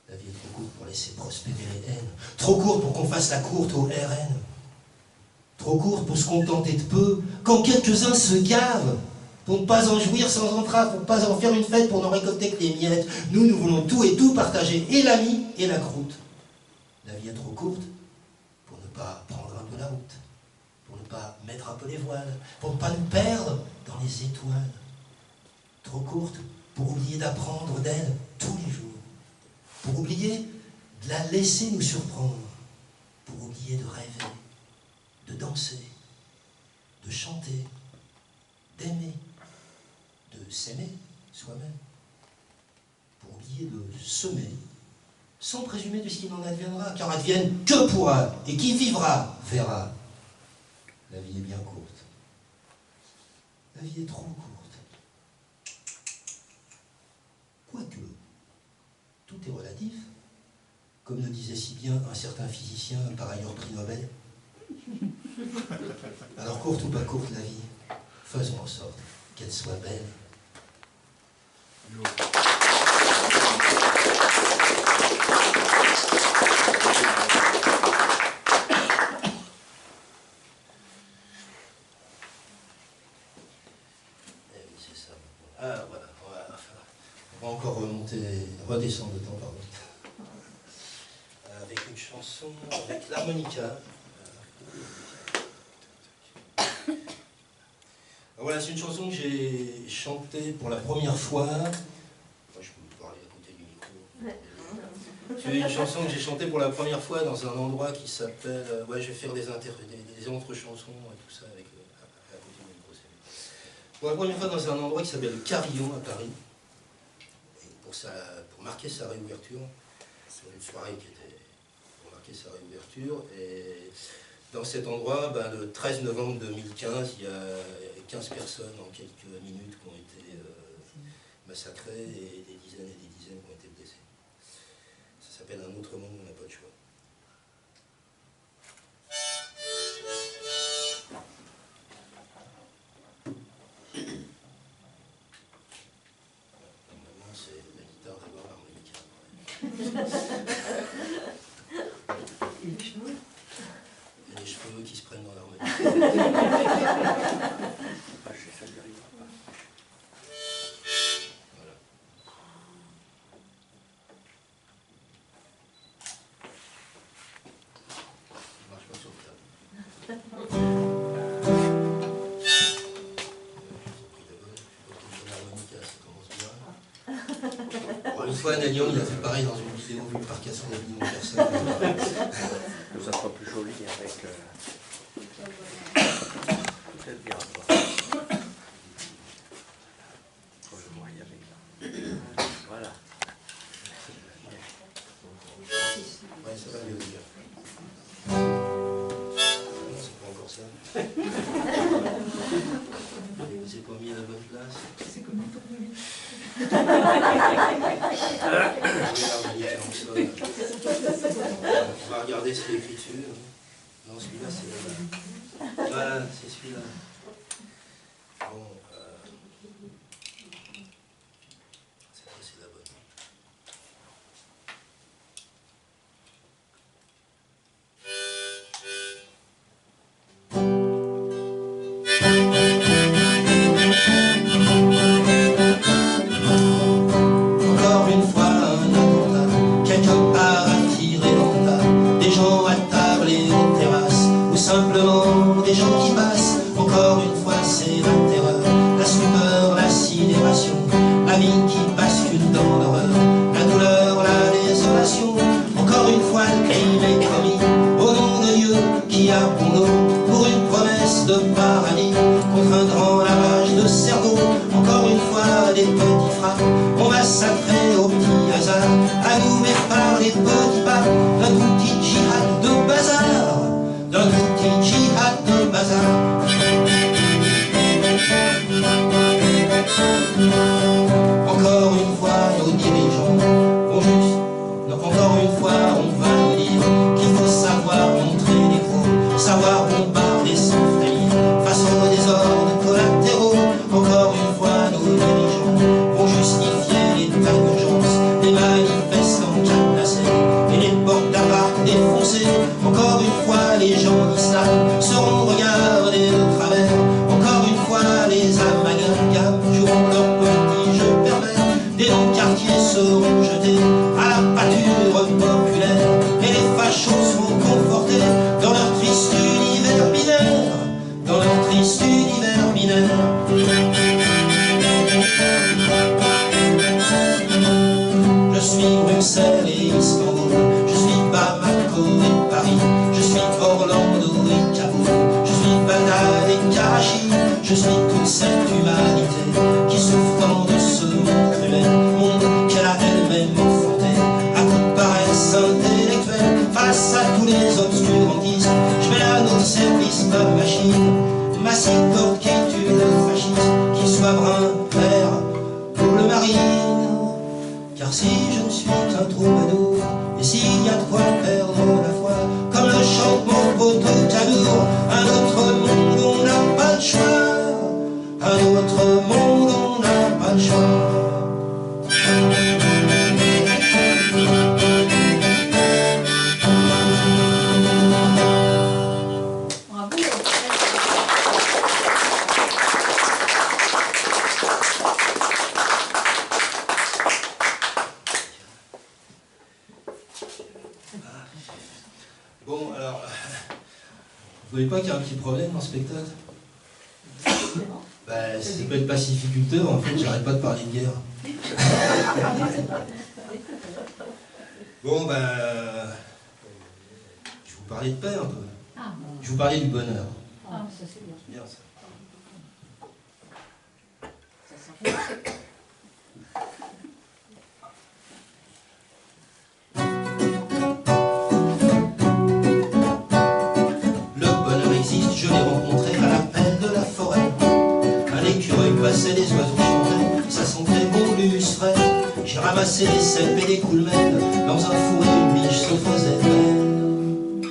La vie est trop courte pour laisser prospérer les haines. Trop courte pour qu'on fasse la courte au RN. Trop courte pour se contenter de peu, quand quelques-uns se gavent, pour ne pas en jouir sans entrave, pour ne pas en faire une fête, pour n'en récolter que les miettes. Nous voulons tout et tout partager, et la mie et la croûte. La vie est trop courte pour ne pas prendre un peu la route, pour ne pas mettre un peu les voiles, pour ne pas nous perdre dans les étoiles. Trop courte pour oublier d'apprendre d'elle tous les jours, pour oublier de la laisser nous surprendre, pour oublier de rêver, de danser, de chanter, d'aimer, de s'aimer soi-même, pour oublier de semer, sans présumer de ce qu'il en adviendra, car advienne que pourra, et qui vivra verra. La vie est bien courte. La vie est trop courte. Quoique, tout est relatif, comme le disait si bien un certain physicien, par ailleurs prix Nobel. Alors courte ou pas courte la vie, faisons en sorte qu'elle soit belle. Ah, voilà, on va encore redescendre le temps, pardon. Avec une chanson, avec l'harmonica. Voilà, c'est une chanson que j'ai chantée pour la première fois. Moi, je peux vous parler à côté du micro. C'est une chanson que j'ai chantée pour la première fois dans un endroit qui s'appelle... ouais, je vais faire des entre-chansons et tout ça avec à côté du micro. Pour la première fois dans un endroit qui s'appelle le Carillon à Paris. Et pour marquer sa réouverture, sur une soirée qui était pour marquer sa réouverture. Et dans cet endroit, le 13 novembre 2015, il y a 15 personnes en quelques minutes qui ont été massacrées et des dizaines qui ont été blessées. Ça s'appelle Un autre monde, on n'a pas de choix. Normalement, c'est la guitare d'abord, l'harmonica. Et les cheveux? Il y a les cheveux qui se prennent dans l'harmonica. Une fois, Nagnon, il a fait pareil dans une vidéo vue par 400 millions de personnes. Ça sera plus joli avec... peut-être bien. Faut le voir y aller. Voilà. Ouais, ça va mieux dire. Non, c'est pas encore ça. C'est pas mis à la bonne place. C'est comme une tournevis. On va regarder ce qu'il y a écrit dessus. Non, celui-là, c'est... Voilà, c'est celui-là. Bon, c'est la bonne. Encore une fois, un attentat, quelque part attiré dans le tas, des gens à table et aux terrasses, ou simplement des gens qui passent. Encore une fois, c'est la terreur, la stupeur, la sidération, la vie qui bascule dans l'horreur, la douleur, la désolation. Encore une fois, le crime est commis au nom de Dieu qui a pour nous, pour une promesse de paradis, contre un grand lavage de cerveau. Encore une fois, des petits frappes ont massacré au petit hasard, allumé par les petits pas d'un petit djihad de bazar, d'un petit djihad de bazar. Encore une fois, nos dirigeants vont juste, encore une fois, on va nous dire qu'il faut savoir montrer les gros, savoir bombarder sans frémir face aux désordres collatéraux. Encore une fois, nos dirigeants vont justifier l'état d'urgence, les manifestants cadenassés et les portes d'appart défoncées. Encore une fois, les gens d'islam seront regardés de travers. Encore une fois, les amalgames joueront leur petit jeu pervers. Des noms de quartiers seront jetés à la pâture populaire et les fachos seront confortés dans leur triste univers binaire, dans leur triste univers binaire. Je suis Bruxelles et Istanbul, je suis Bamako et Paris, je suis Orlando et Kaboul, je suis Bagdad et Karachi, je suis toute cette humanité qui souffre tant de ce monde cruel, monde qu'elle a elle-même enfanté, à coup de paresse intellectuelle, face à tous les obscurantistes. Je mets à notre service ma machine, ma corde qui tue le fascisme, qu'il soit brun, vert, bleu marine. Car si je ne suis qu'un troubadour, et s'il y a de quoi perdre la foi, comme le chante mon poteau Cadour, un autre monde on n'a pas de choix, un autre monde on n'a pas de choix. Bravo. trouvez pas qu'il y a un petit problème dans ce spectacle? Ben, ça s'appelle pacificulteur, en fait, j'arrête pas de parler de guerre. Bon, ben... je vais vous parler de paix un peu. Je vais vous parler du bonheur. Ah, ça c'est bien. C'est bien ça. Je l'ai rencontré à l'appel de la forêt. Un écureuil passait, les oiseaux chantaient, ça sentait bon l'humus frais. J'ai ramassé des cèpes et des coulmènes, dans un four et une biche se faisait belle.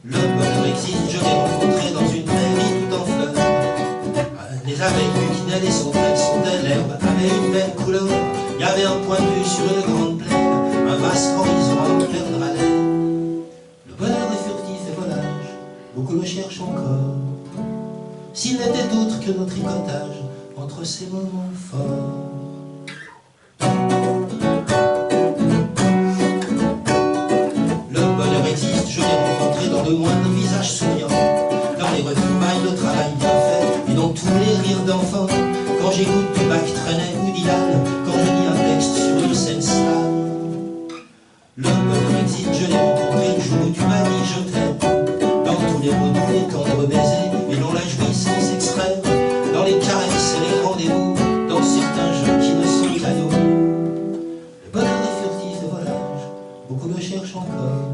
Le bonheur existe, je l'ai rencontré dans une prairie tout en fleurs. Les abeilles butinaient, les sauterelles sondaient, l'herbe avait une belle couleur. Il y avait un point de vue sur une grande plaine, un vaste horizon à en perdre haleine. Le bonheur est furtif et volage, beaucoup le cherchent encore, s'il n'était autre que nos tricotages entre ces moments forts. Le bonheur existe, je l'ai rencontré dans le moindre visage souriant, dans les retrouvailles de travail bien fait, et dans tous les rires d'enfants, quand j'écoute du Bach, Trenet ou Dylan, quand je lis un texte sur une scène slam. Le bonheur existe, je l'ai rencontré le jour où tu m'as dit je t'aime, tous les mots, tous les tendres baisers, et dans la jouissance extrême, dans les caresses et les rendez-vous, dans certains jeux qui ne sont qu'à nous. Le bonheur est furtif et volage, beaucoup le cherchent encore,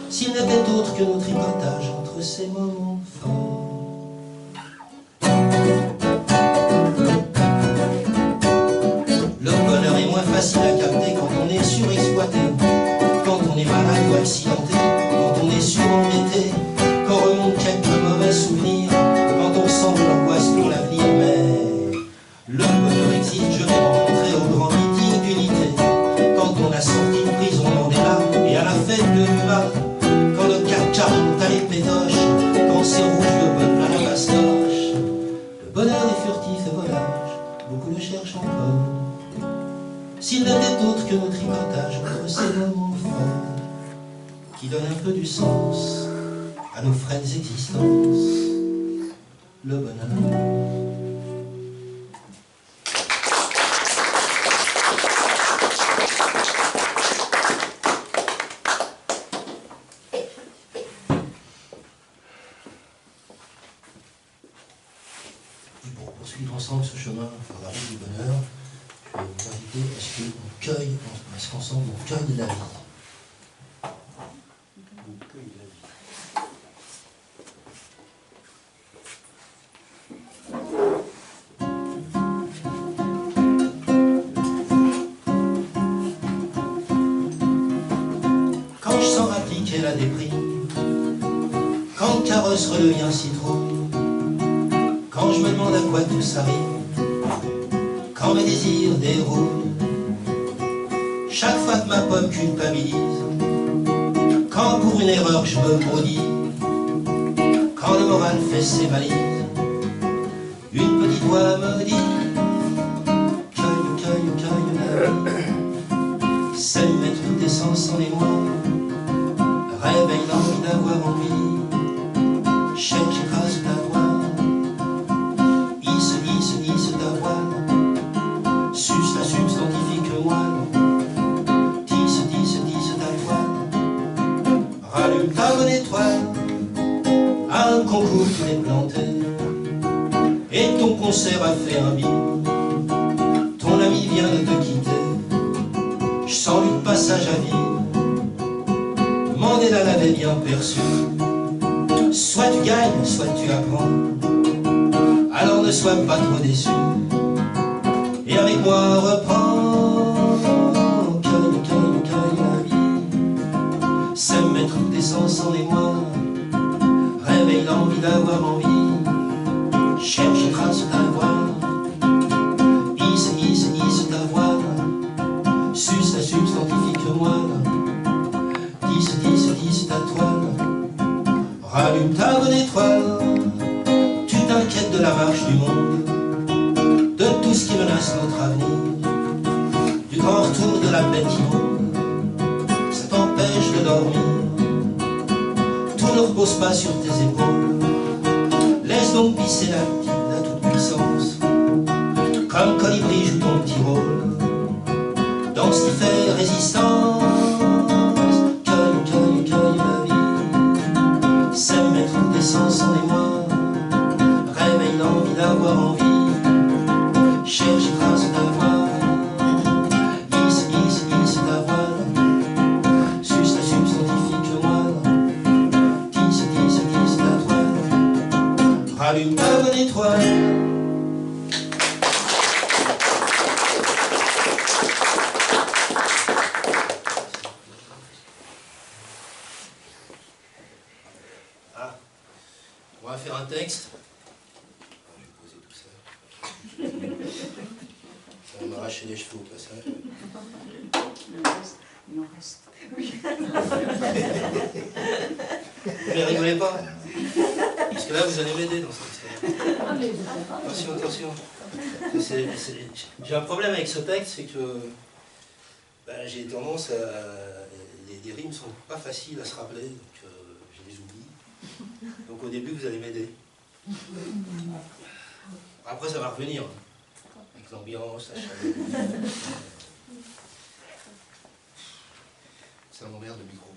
s'il n'était autre que nos tricotages entre ces moments forts. Le bonheur est moins facile à capter quand on est surexploité, quand on est malade ou accidenté, quand on est surembêté, quand remontent quelques mauvais souvenirs, quand on sent de l'angoisse pour l'avenir. Mais le bonheur existe, je l'ai rencontré au grand meeting d'unité, quand on a sorti de prison dans des larmes, et à la fête de l'UMA, quand le CAC monte à les pédoches, quand c'est rouge de bonne à la bastoche. Le bonheur est furtif et volage, beaucoup le cherchent encore, s'il n'était autre que nos tricotages entre ces moments forts, qui donne un peu du sens à nos frêles existences. Le bonheur. Et pour poursuivre ensemble ce chemin vers la route du bonheur, je vais vous inviter à ce qu'ensemble on cueille la vie. Quand je sens appliquer la déprime, quand le carrosse redevient citrouille, quand je me demande à quoi tout s'arrive, quand mes désirs déroulent, chaque fois que ma pomme culpabilise, quand pour une erreur je me maudis, quand le moral fait ses valises, une petite voix me dit cueille, cueille, cueille la vie, c'est mettre tout essence en émoi, réveille l'envie d'avoir envie, cherche et trace ta voix, hisse ta voile, suce la substantifique moelle, tisse ta toile, rallume ta bonne étoile, à un concours tu l'es planté, et ton concert a fait un bide, ton ami vient de te quitter, je sens lui de passage à vide, Mandela l'avait bien perçu, soit tu gagnes, soit tu apprends, alors ne sois pas trop déçu, et avec moi reprends, cueille la vie, c'est mettre toute essence en émoi, réveille l'envie d'avoir envie, cherche et trace ta voix, hisse ta voix, suce la substantifique moelle, tisse ta toile, rallume ta bonne étoile, tu t'inquiètes de la marche du monde, de tout ce qui menace notre avenir, du grand retour de la bête immonde, ça t'empêche de dormir, tout ne repose pas sur tes épaules, donc pisser la toute-puissance. Comme colibri joue ton petit rôle dans ce qui fait résistance. Cueille, cueille, cueille la vie, c'est mettre ou descendre son émoi. Réveille l'envie d'avoir envie, cherche et trace ta voie. Hisse, hisse, hisse ta voile, suce la substantifique moelle. Tisse, tisse, tisse ta toile, rallume ta bonne étoile. On va faire un texte. Je vais poser tout ça. Ça va m'arracher les cheveux au passage. Il en reste. Oui. Mais rigolez pas. Parce que là, vous allez m'aider dans cette histoire. Attention, attention. J'ai un problème avec ce texte, c'est que j'ai tendance à... Les rimes sont pas faciles à se rappeler, donc je les oublie. Donc au début, vous allez m'aider. Après, ça va revenir. Avec l'ambiance, la chaleur. Ça m'emmerde le micro.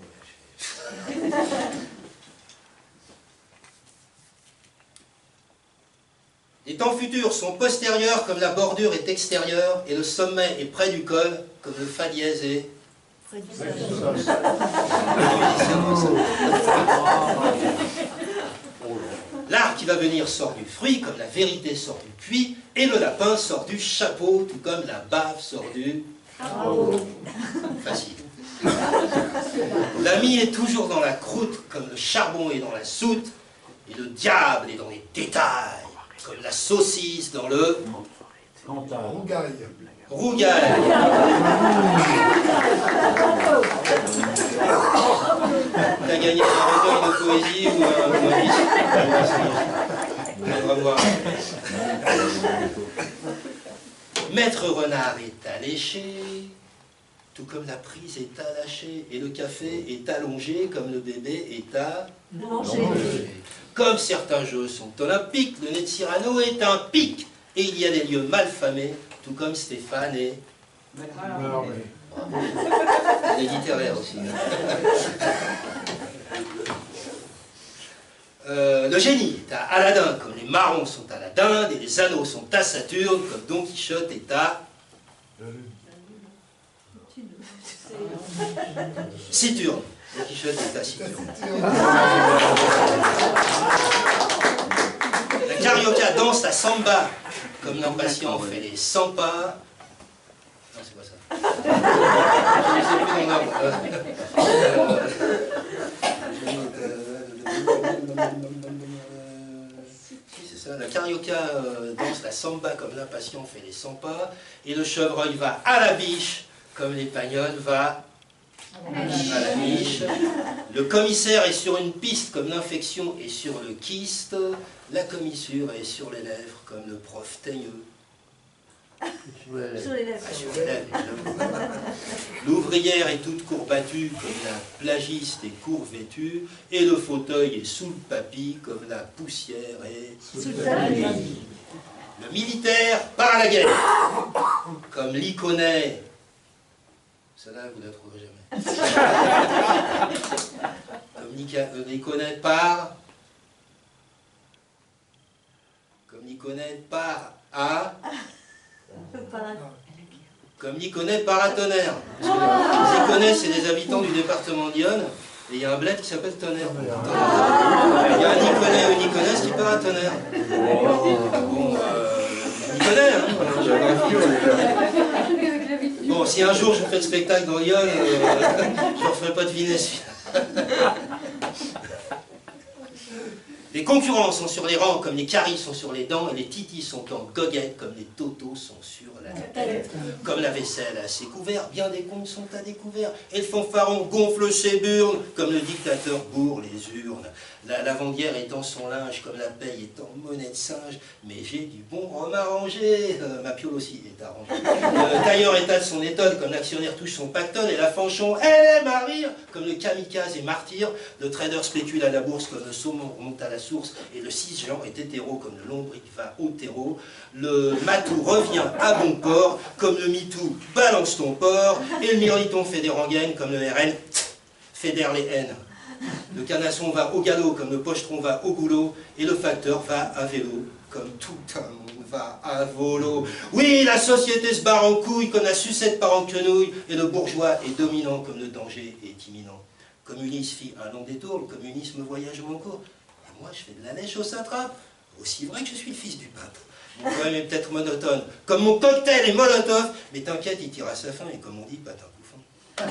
Les temps futurs sont postérieurs comme la bordure est extérieure et le sommet est près du col comme le fa dièse est... L'art qui va venir sort du fruit, comme la vérité sort du puits, et le lapin sort du chapeau, tout comme la bave sort du... Facile. L'ami est toujours dans la croûte, comme le charbon est dans la soute, et le diable est dans les détails, comme la saucisse dans le... Rougaille. Rougaille. T'as gagné un recueil de poésie ou un disque. On va voir. Maître Renard est alléché, tout comme la prise est allâchée, et le café est allongé, comme le bébé est allongé. Comme certains jeux sont olympiques, le nez de Cyrano est un pic, et il y a des lieux malfamés, tout comme Stéphane et... Il est littéraire aussi. Le génie est à Aladdin, comme les marrons sont à la dinde, et les anneaux sont à Saturne, comme Don Quichotte est à... Saturne. Don Quichotte est à Saturne. La carioca danse la samba, comme l'impatient fait les 100 pas. Non, c'est pas ça. Je ne sais plus mon ordre. C'est ça. La carioca danse la samba, comme l'impatient fait les 100 pas. Et le chevreuil va à la biche, comme l'espagnol va à la niche. Le commissaire est sur une piste, comme l'infection est sur le kyste. La commissure est sur les lèvres, comme le prof teigneux. Sur les lèvres. Ah, sur les lèvres, évidemment. L'ouvrière est toute courbatue, comme la plagiste est court-vêtue. Et le fauteuil est sous le papy, comme la poussière est Sous le tapis. Le militaire part à la guerre, comme l'Iconais. Celle-là, vous ne la trouverez jamais. Comme l'Iconais part... Comme l'Iconais part à... Comme l'Iconais paratonnerre. Parce que les Iconais, c'est les habitants du département d'Yonne, et il y a un bled qui s'appelle Tonnerre. Il y a un Iconais ou une Iconaise qui part à Tonnerre. Bon, Iconais, hein. Bon, si un jour je fais le spectacle dans Lyon, je ne referai pas deviner celui-là. Les concurrents sont sur les rangs comme les caries sont sur les dents, et les titis sont en goguette comme les totos sont sur la tête. Comme la vaisselle à ses couverts, bien des comptes sont à découvert, et le fanfaron gonfle ses burnes comme le dictateur bourre les urnes. La lavandière est dans son linge comme la paye est en monnaie de singe, mais j'ai du bon rhum arrangé. Ma piole aussi est arrangée. Le tailleur étale son étole comme l'actionnaire touche son pactole, et la fanchon, elle aime à rire comme le kamikaze est martyr. Le trader spécule à la bourse comme le saumon remonte à la source. source, et le cisgenre est hétéro, comme le lombric va au terreau, le matou revient à bon port, comme le mitou balance ton porc, et le mirliton fait des rengaines, comme le RN fédère les haines. Le canasson va au galop, comme le pochetron va au goulot, et le facteur va à vélo, comme tout un monde va à volo. Oui, la société se barre en couille, comme la sucette part en quenouille, et le bourgeois est dominant, comme le danger est imminent. Communisme fit un long détour, le communisme voyage au long cours. Et moi, je fais de la lèche au satrape. Aussi vrai que je suis le fils du pape. Mon poème est peut-être monotone, comme mon cocktail est molotov, mais t'inquiète, il tire à sa fin, et comme on dit, pas un bouffon. Tu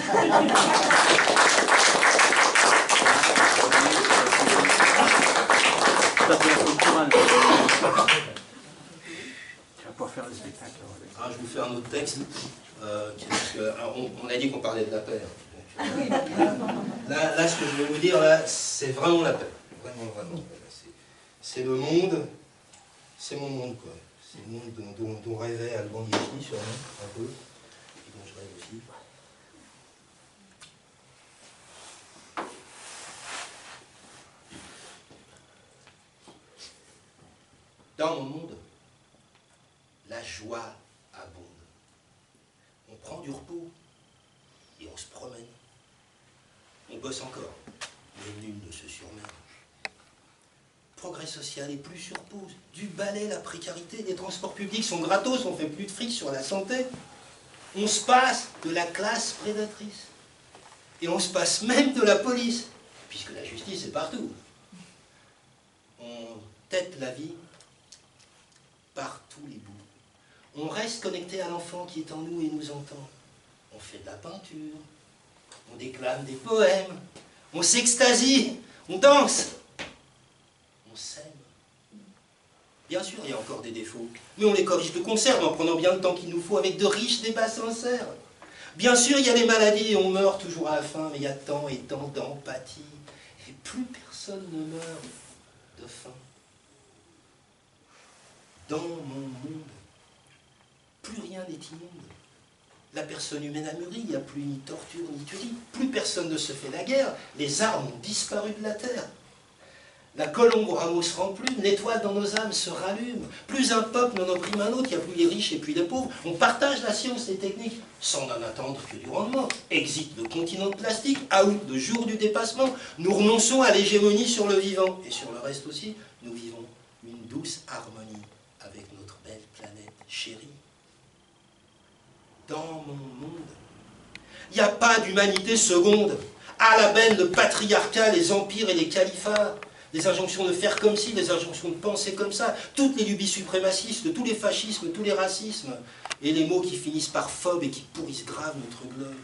vas pas faire le spectacle. Ah, je vous fais un autre texte. On a dit qu'on parlait de la paix. Là, ce que je vais vous dire, là, c'est vraiment la paix. Vraiment, vraiment. C'est le monde, c'est mon monde, quoi. C'est le monde dont rêvait Alban Yeshli, sûrement, un peu, et dont je rêve aussi. Dans mon monde, la joie abonde. On prend du repos et on se promène. On bosse encore, mais nul ne se surmène. Progrès social et plus sur pause. Du balai, la précarité, les transports publics sont gratos, on fait plus de fric sur la santé. On se passe de la classe prédatrice. Et on se passe même de la police, puisque la justice est partout. On tête la vie par tous les bouts. On reste connecté à l'enfant qui est en nous et nous entend. On fait de la peinture, on déclame des poèmes, on s'extasie, on danse, on s'aime. Bien sûr, il y a encore des défauts, mais on les corrige de concert en prenant bien le temps qu'il nous faut avec de riches débats sincères. Bien sûr, il y a les maladies et on meurt toujours à la fin, mais il y a tant et tant d'empathie. Et plus personne ne meurt de faim. Dans mon monde, plus rien n'est immonde. La personne humaine a mûri, il n'y a plus ni torture ni tuerie. Plus personne ne se fait la guerre, les armes ont disparu de la terre. La colombe au rameau se remplume, l'étoile dans nos âmes se rallume. Plus un peuple n'en opprime un autre, il n'y a plus les riches et puis les pauvres. On partage la science et les techniques sans n'en attendre que du rendement. Exit le continent de plastique, out le jour du dépassement. Nous renonçons à l'hégémonie sur le vivant. Et sur le reste aussi, nous vivons une douce harmonie avec notre belle planète chérie. Dans mon monde, il n'y a pas d'humanité seconde. À la benne, le patriarcat, les empires et les califats. Des injonctions de faire comme ci, des injonctions de penser comme ça, toutes les lubies suprémacistes, tous les fascismes, tous les racismes, et les mots qui finissent par phobes et qui pourrissent grave notre globe.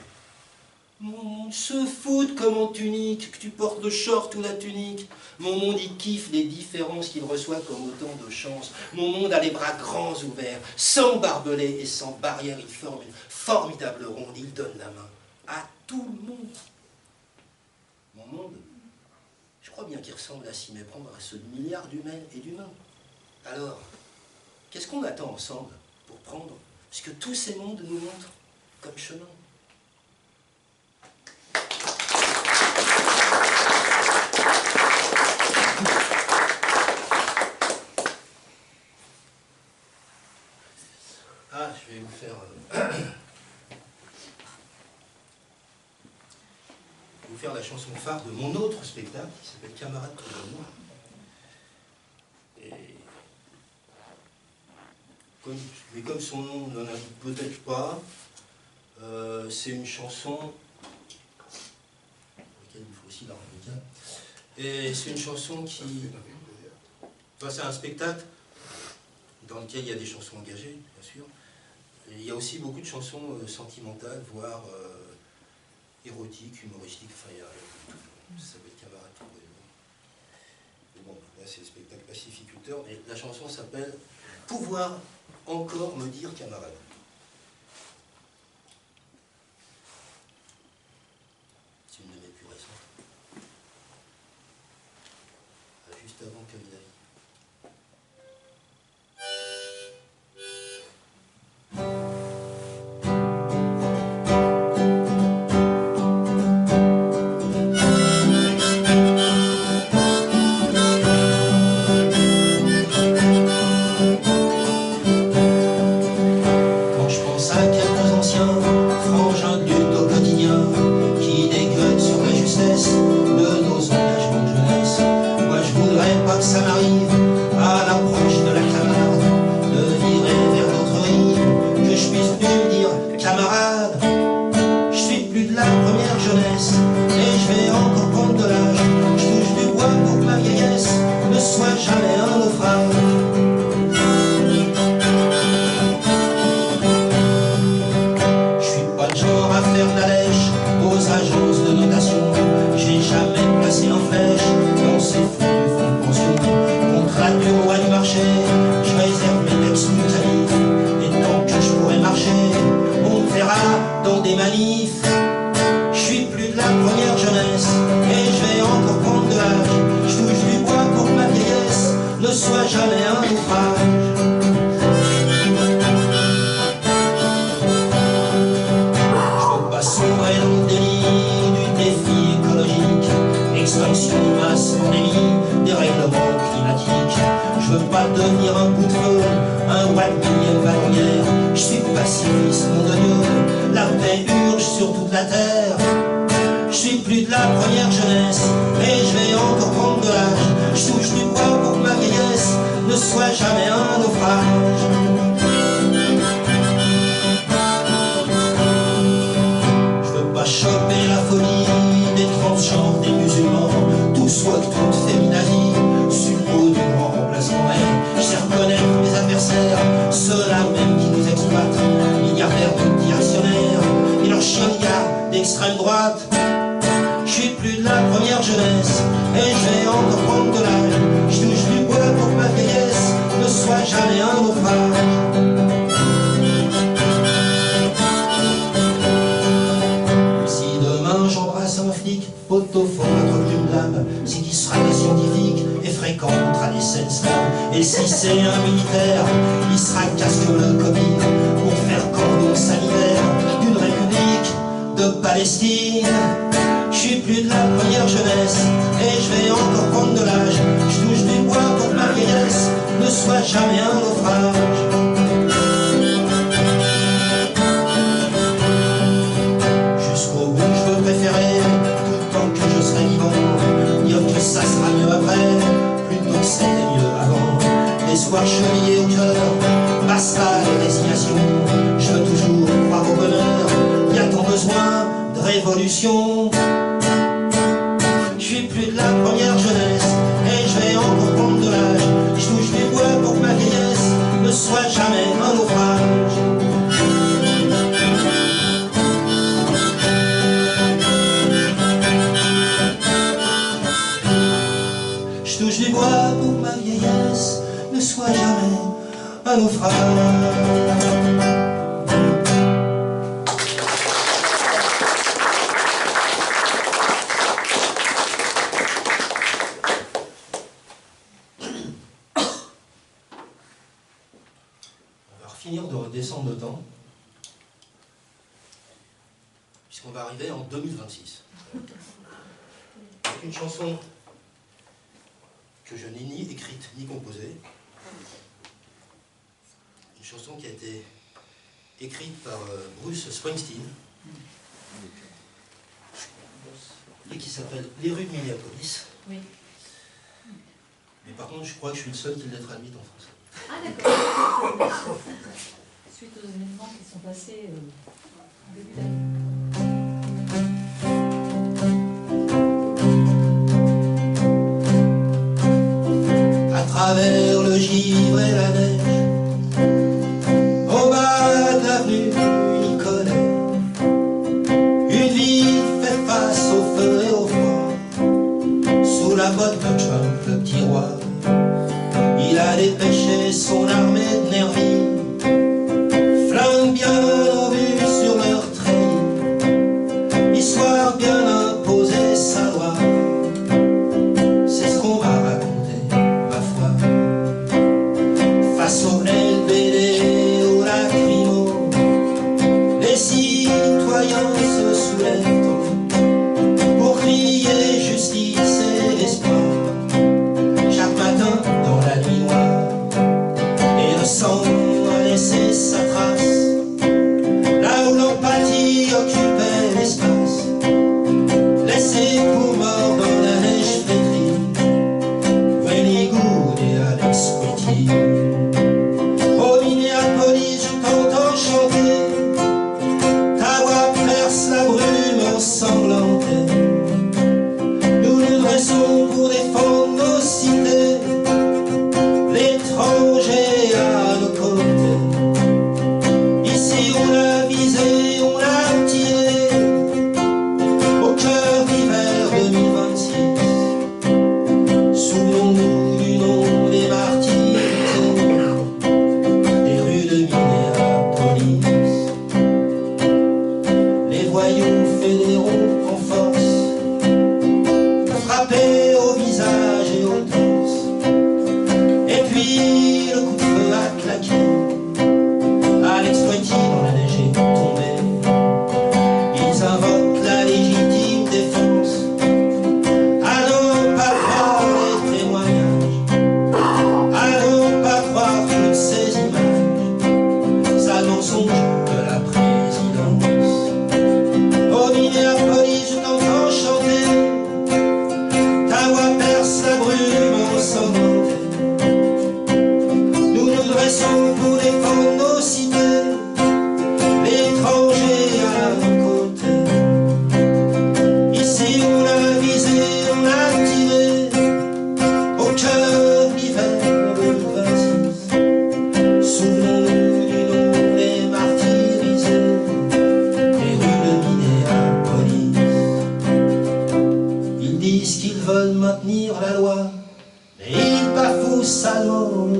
Mon monde se fout comme en tunique, que tu portes le short ou la tunique. Mon monde, il kiffe les différences qu'il reçoit comme autant de chances. Mon monde a les bras grands ouverts, sans barbelés et sans barrière. Il forme une formidable ronde, il donne la main à tout le monde. Mon monde, je crois bien qu'il ressemble à s'y méprendre à ceux de milliards d'humaines et d'humains. Alors, qu'est-ce qu'on attend ensemble pour prendre ce que tous ces mondes nous montrent comme chemin? Ah, je vais vous faire... vous faire la chanson phare de mon autre spectacle qui s'appelle Camarades de l'amour. Mais comme son nom n'en indique peut-être pas, c'est une chanson pour laquelle il faut aussi l'harmonica. Et c'est une chanson qui... Enfin, c'est un spectacle dans lequel il y a des chansons engagées, bien sûr. Et il y a aussi beaucoup de chansons sentimentales, voire érotiques, humoristiques. Enfin, il y a tout. Ça s'appelle Camarades. Mais bon, là c'est le spectacle pacificulteur. Mais la chanson s'appelle Pouvoir encore me dire camarade. C'est une de mes plus récentes. Juste avant que la vie. jamais un naufrage. Je veux pas sombrer dans le délit du défi écologique, extinction de masse, pandémie, dérèglement climatique. Je veux pas devenir un bout de feu, un watt millième ballonnière. Je suis pacifiste, mon Dieu, la paix urge sur toute la terre. Je suis plus de la première jeunesse, et je vais encore prendre de l'âge. Je touche du bois pour que ma vieillesse ne soit jamais un naufrage. Je veux pas choper la folie des transgenres, des musulmans, tous woke, toutes féminazies, suppos du grand remplacement. Et je sais reconnaître mes adversaires, ceux-là même qui nous exploitent, milliardaires multi-actionnaires et leurs chiens de garde d'extrême droite. Je suis plus de la première jeunesse, et je vais encore prendre de l'âge. Je touche du bois pour que ma vieillesse ne soit jamais un naufrage. Si demain j'embrasse un flic, photophone, un d'une blâme, c'est qu'il sera des scientifiques et fréquentera les scènes slams. Et si c'est un militaire, il sera casque bleu Covid pour faire cordon sanitaire d'une république de Palestine. Je suis plus de la première jeunesse, et je vais encore prendre de l'âge. Je touche du bois pour que ma vieillesse ne soit jamais un naufrage. Jusqu'au bout je veux préférer, tout le temps que je serai vivant, dire que ça sera mieux après, plutôt que c'était mieux avant. L'espoir chevillé au cœur, basta les résignations. Je veux toujours croire au bonheur, il y a tant besoin de révolution. Je suis plus de la première jeunesse, et je vais encore prendre de l'âge. Je touche du bois pour que ma vieillesse ne soit jamais un naufrage. Je touche du bois pour que ma vieillesse ne soit jamais un naufrage. Finir de redescendre le temps, puisqu'on va arriver en 2026. Avec une chanson que je n'ai ni écrite ni composée. Une chanson qui a été écrite par Bruce Springsteen et qui s'appelle Les rues de Minneapolis. Oui. Mais par contre, je crois que je suis le seul qui l'a traduite en français. Ah d'accord. Suite aux événements qui sont passés en début d'année. À travers le givre et la neige, au bas de l'avenue Nicolet, une ville fait face au feu et au froid. Sous la botte de Trump, le petit roi, il a dépêché son armée de nervis, flingue bien en vue sur leur treillis, histoire bien imposer sa loi. C'est ce qu'on m'a raconté, ma foi. Face au LBD, au lacrymo, les citoyens se soulèvent pour crier justice et espoir. Chaque matin dans la nuit noire,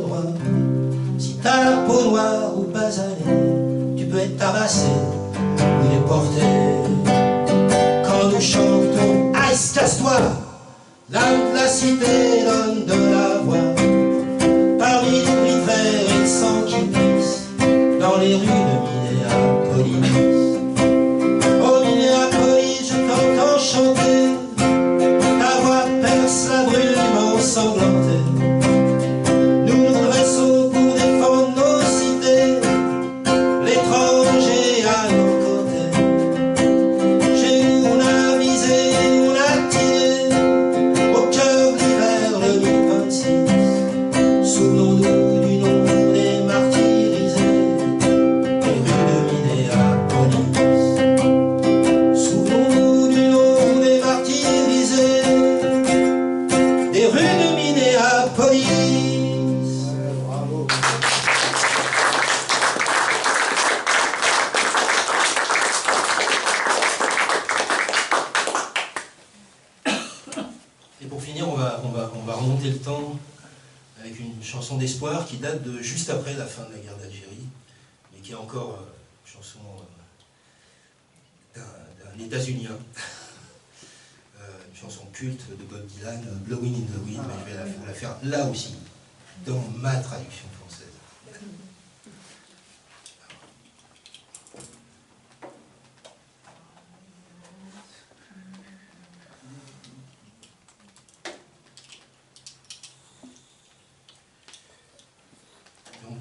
droit. Si t'as la peau noire ou basanée, tu peux être tabassé ou déporté. Quand nous chantons « Aïe, casse-toi », l'âme de la cité donne de la voix. Parmi les bruits de verre et de sang qui glissent dans les rues de Minneapolis. Oh Minneapolis, je t'entends chanter, ta voix perce la brume ensanglantée. Nous nous dressons pour défendre nos cités, l'étranger à nos côtés. Chez nous on a visé, on a tiré, au cœur de l'hiver le 1026. Souvenons-nous du nom des martyrisés, des rues de Minneapolis. Souvenons-nous du nom des martyrisés, des rues de Minneapolis. Bravo. Et pour finir, on va remonter le temps avec une chanson d'espoir qui date de juste après la fin de la guerre d'Algérie, mais qui est encore une chanson d'un États-Unien, une chanson culte de Bob Dylan, Blowing in the Wind, mais je vais vous la faire là aussi, dans ma traduction française.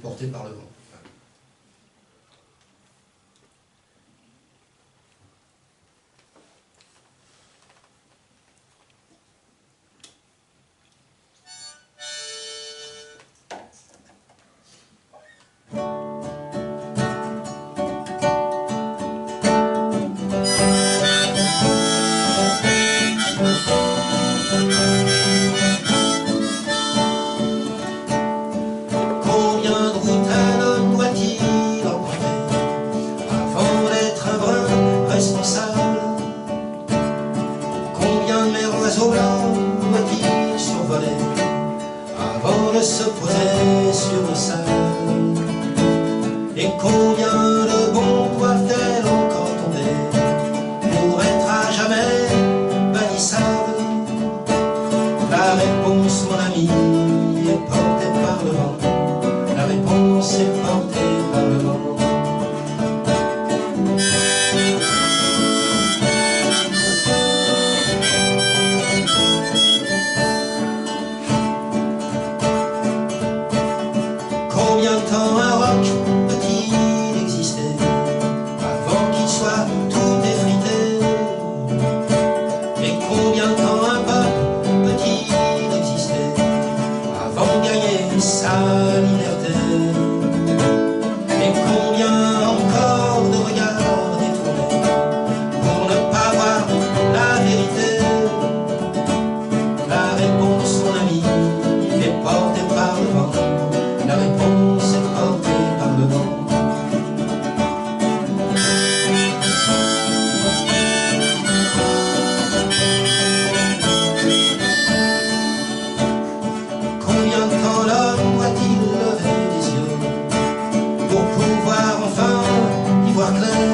Porté par le vent. Avant de se poser sur le sable, et combien de bombes doivent-elles encore tomber pour être à jamais bannissables? La réponse, mon ami, est portée par le vent. La réponse est portée par le vent. Combien de temps un roc peut-il exister avant qu'il soit tout effrité? Et combien de temps un peuple peut-il exister avant de gagner sa liberté? Et combien encore de regards détournés pour ne pas voir la vérité? La réponse, mon ami, est portée par le vent. La réponse est portée par le vent. Combien de temps l'homme doit-il lever les yeux pour pouvoir enfin y voir clair?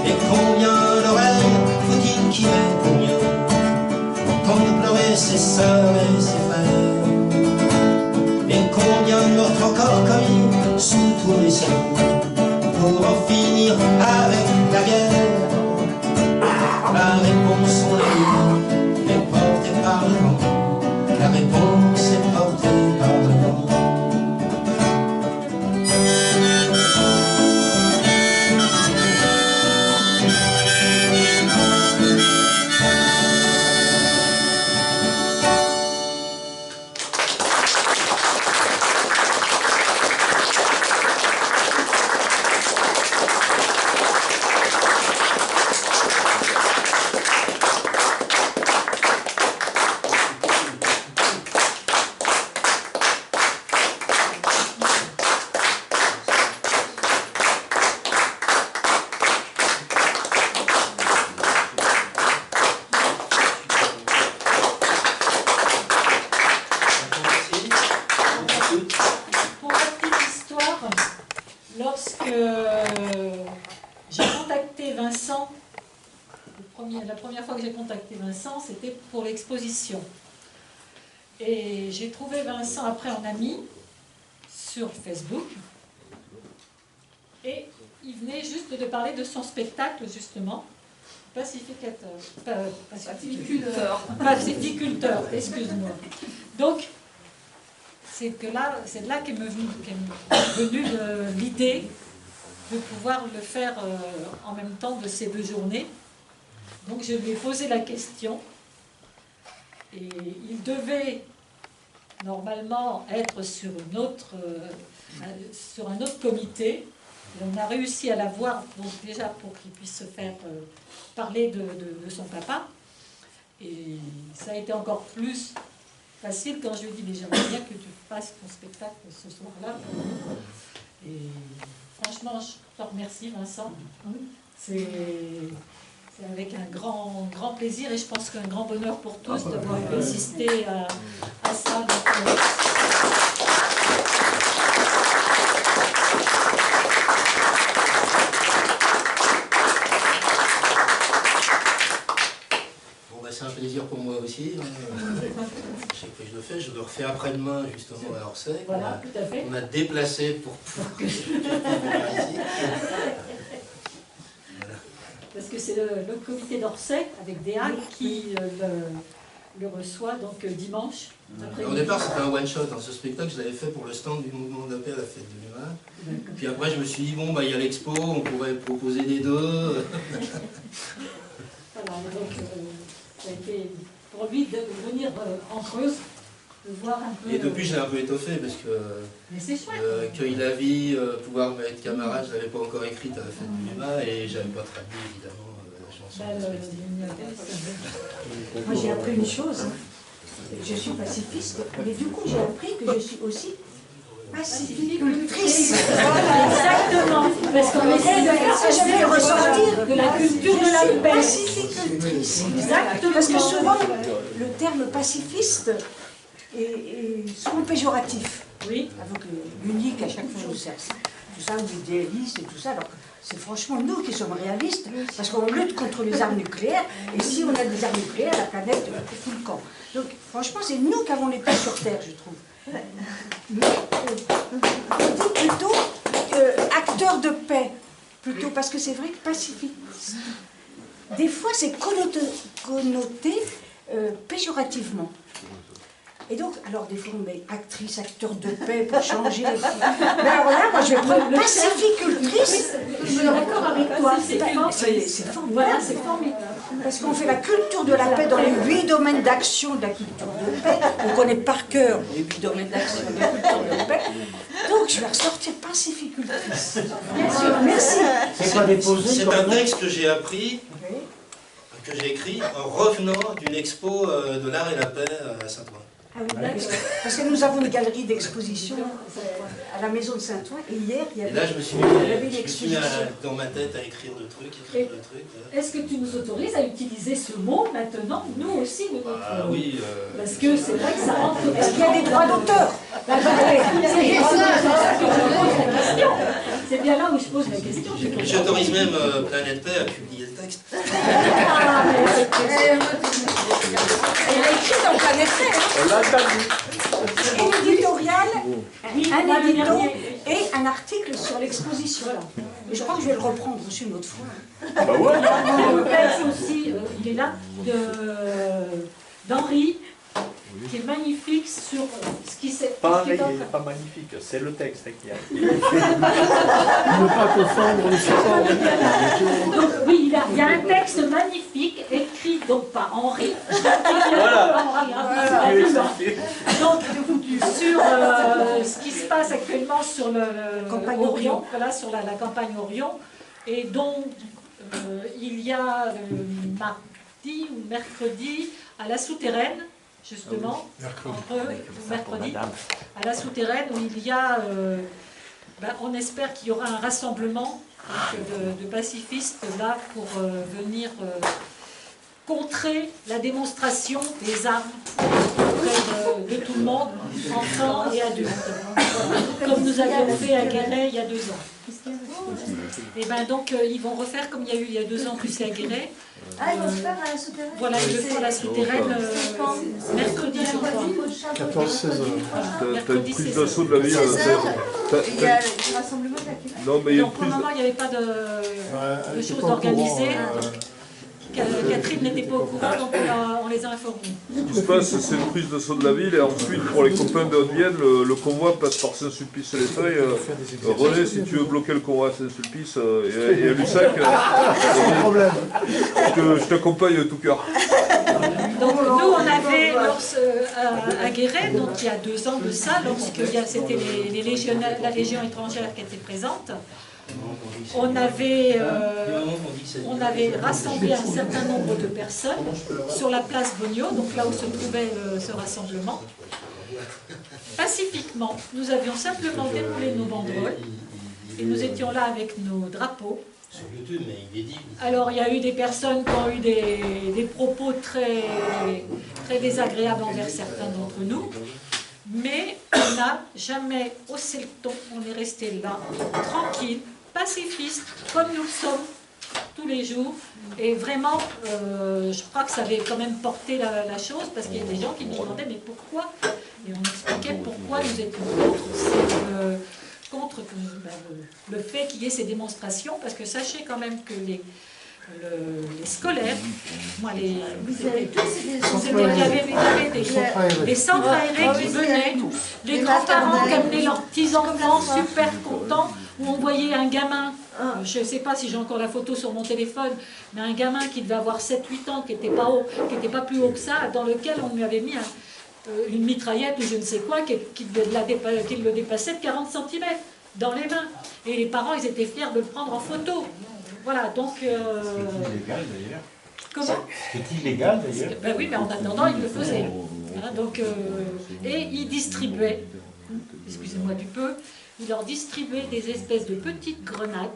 Et combien d'oreilles faut-il qu'il ait pour mieux entendre pleurer ses sœurs et ses frères? Et combien de meurtres encore commis sous tous les cieux pour en finir avec la guerre? La réponse, mon ami, est portée par le vent. La réponse est portée par le vent. la première fois que j'ai contacté Vincent, c'était pour l'exposition. Et j'ai trouvé Vincent après en ami sur Facebook. Et il venait juste de parler de son spectacle, justement, Pacificulteur, excuse-moi. Donc, c'est de là qu'est m'est venue l'idée de pouvoir le faire en même temps de ces 2 journées. Donc je lui ai posé la question et il devait normalement être sur un autre comité. Et on a réussi à l'avoir donc déjà pour qu'il puisse se faire parler de son papa. Et ça a été encore plus facile quand je lui ai dit mais j'aimerais bien que tu fasses ton spectacle ce soir-là. Et franchement, je te remercie Vincent. C'est avec un grand plaisir et je pense qu'un grand bonheur pour tous d'avoir pu assister à ça. Donc, c'est un plaisir pour moi aussi. Chaque fois que je le fais, je le refais après-demain justement à Orsay. Voilà, tout à fait. On a déplacé pour que je puisse venir ici. Voilà. Parce que c'est le comité d'Orsay avec DA qui le reçoit donc dimanche. Au départ, c'était un one-shot. Ce spectacle, je l'avais fait pour le stand du mouvement de la paix à la fête de l'humain. Puis après, je me suis dit, bon, bah, il y a l'expo, on pourrait proposer les 2. Voilà, donc ça a été pour lui de venir en Creuse, de voir un peu... Et depuis, je l'ai un peu étoffé parce que Mais c'est chouette. Cueille la vie, pouvoir mettre camarade, je ne l'avais pas encore écrite à la fête de l'humain et j'avais pas traduit évidemment la chanson. Moi j'ai appris une chose, hein. Je suis pacifiste, mais du coup j'ai appris que je suis aussi pacificultrice. Exactement, parce qu'on essaie de faire ça, je vais le ressortir. de la culture de la paix. Pacificultrice. Exactement. Parce que souvent le terme pacifiste est souvent péjoratif. Oui. Avec l'unique à chaque fois je sais. Tout ça, l'idéaliste et tout ça, alors que c'est franchement nous qui sommes réalistes, parce qu'on lutte contre les armes nucléaires, et si on a des armes nucléaires, la planète fout le camp. Donc franchement, c'est nous qui avons les pieds sur Terre, je trouve. Mais on dit plutôt acteur de paix, plutôt, parce que c'est vrai que pacifique. Des fois, c'est connoté péjorativement. Et donc, alors des fois on met actrice, acteur de paix pour changer. Mais alors là, moi je vais prendre pacificultrice. Je suis d'accord avec toi, c'est formidable. voilà, c'est formidable. Parce qu'on fait la culture de la paix dans les 8 domaines d'action de la culture de paix. On connaît par cœur les 8 domaines d'action de la culture de paix. Donc je vais ressortir pacificultrice. Bien sûr, merci. C'est un texte que j'ai appris, que j'ai écrit en revenant d'une expo de l'art et la paix à Saint-Ouen. Ah oui, parce que nous avons une galerie d'exposition à la maison de Saint-Ouen et hier il y avait, et là je me suis mis, dans ma tête à écrire le truc, Est-ce que tu nous autorises à utiliser ce mot maintenant, nous aussi de notre... Ah oui. Parce que c'est vrai que ça rentre... Est-ce qu'il y a des droits d'auteur? C'est bien là où je pose la question. J'autorise même Planète Paix à publier le texte. Elle a écrit dans Planète Paix. Une éditoriale, un édito et un article sur l'exposition. Et je crois que je vais le reprendre aussi une autre fois. Le texte aussi, il est là, d'Henri, qui est magnifique sur ce qui s'est... Pas Henri, il n'est pas magnifique, c'est le texte qui a. Ne pas confondre les supports. Donc oui, il y a un texte magnifique écrit, donc par Henri. Voilà. Donc sur ce qui se passe actuellement sur le Campagne Orion, voilà, sur la campagne Orion, et donc il y a mardi ou mercredi à la Souterraine, justement, mercredi, à la Souterraine, où il y a, on espère qu'il y aura un rassemblement de pacifistes là pour venir contrer la démonstration des armes auprès de tout le monde, enfants et adultes. Voilà. Comme nous avions fait à Guéret il y a 2 ans. Et ben donc ils vont refaire comme il y a eu il y a 2 ans plus à Guéret. Ah, ils vont se faire à la souterraine. Voilà, ils le font à la souterraine mercredi, je crois. 14-16 heures. T'as une Mercredi, prise 16 d'assaut de la ville. 16 heures. Il y a t'as- le rassemblement de la queue. Non, mais il y a Non, une pour le prise. moment, il n'y avait pas de Elle était choses pas au courant, organisées. Catherine n'était pas au courant, donc on les a informés. Ce qui se passe, c'est une prise d'assaut de la ville, et ensuite, pour les copains de Haute-Vienne, le convoi passe par Saint-Sulpice-les-Feuilles. René, si tu veux bloquer le convoi à Saint-Sulpice et à Lussac, sans problème. je t'accompagne de tout cœur. Donc nous, on avait à Guéret, donc il y a 2 ans de ça, lorsque c'était les légionnaires, la Légion étrangère qui était présente, on avait rassemblé un certain nombre de personnes sur la place Bogno, donc là où se trouvait ce rassemblement. Pacifiquement, nous avions simplement déroulé nos banderoles et nous étions là avec nos drapeaux. Sur YouTube, mais il est dit. Alors il y a eu des personnes qui ont eu des propos très, très désagréables envers certains d'entre nous, mais on n'a jamais haussé le ton, on est resté là, tranquille, pacifiste, comme nous le sommes tous les jours. Et vraiment, je crois que ça avait quand même porté la chose, parce qu'il y a des gens qui me demandaient mais pourquoi? Et on expliquait pourquoi nous étions contre le fait qu'il y ait ces démonstrations, parce que sachez quand même que les scolaires, moi Vous avez tous ces il y avait des centres aérés qui venaient, les grands-parents qui amenaient leurs petits-enfants super contents, où on voyait un gamin, je ne sais pas si j'ai encore la photo sur mon téléphone, mais un gamin qui devait avoir 7-8 ans, qui n'était pas haut, qui n'était pas plus haut que ça, dans lequel on lui avait mis une mitraillette ou je ne sais quoi, qui le dépassait de 40 cm dans les mains. Et les parents, ils étaient fiers de le prendre en photo. Voilà, donc... C'est illégal d'ailleurs. Comment? C'est illégal d'ailleurs. Ben oui, mais en attendant, ils le faisaient. Hein, donc, et ils distribuaient, excusez-moi du peu, ils leur distribuaient des espèces de petites grenades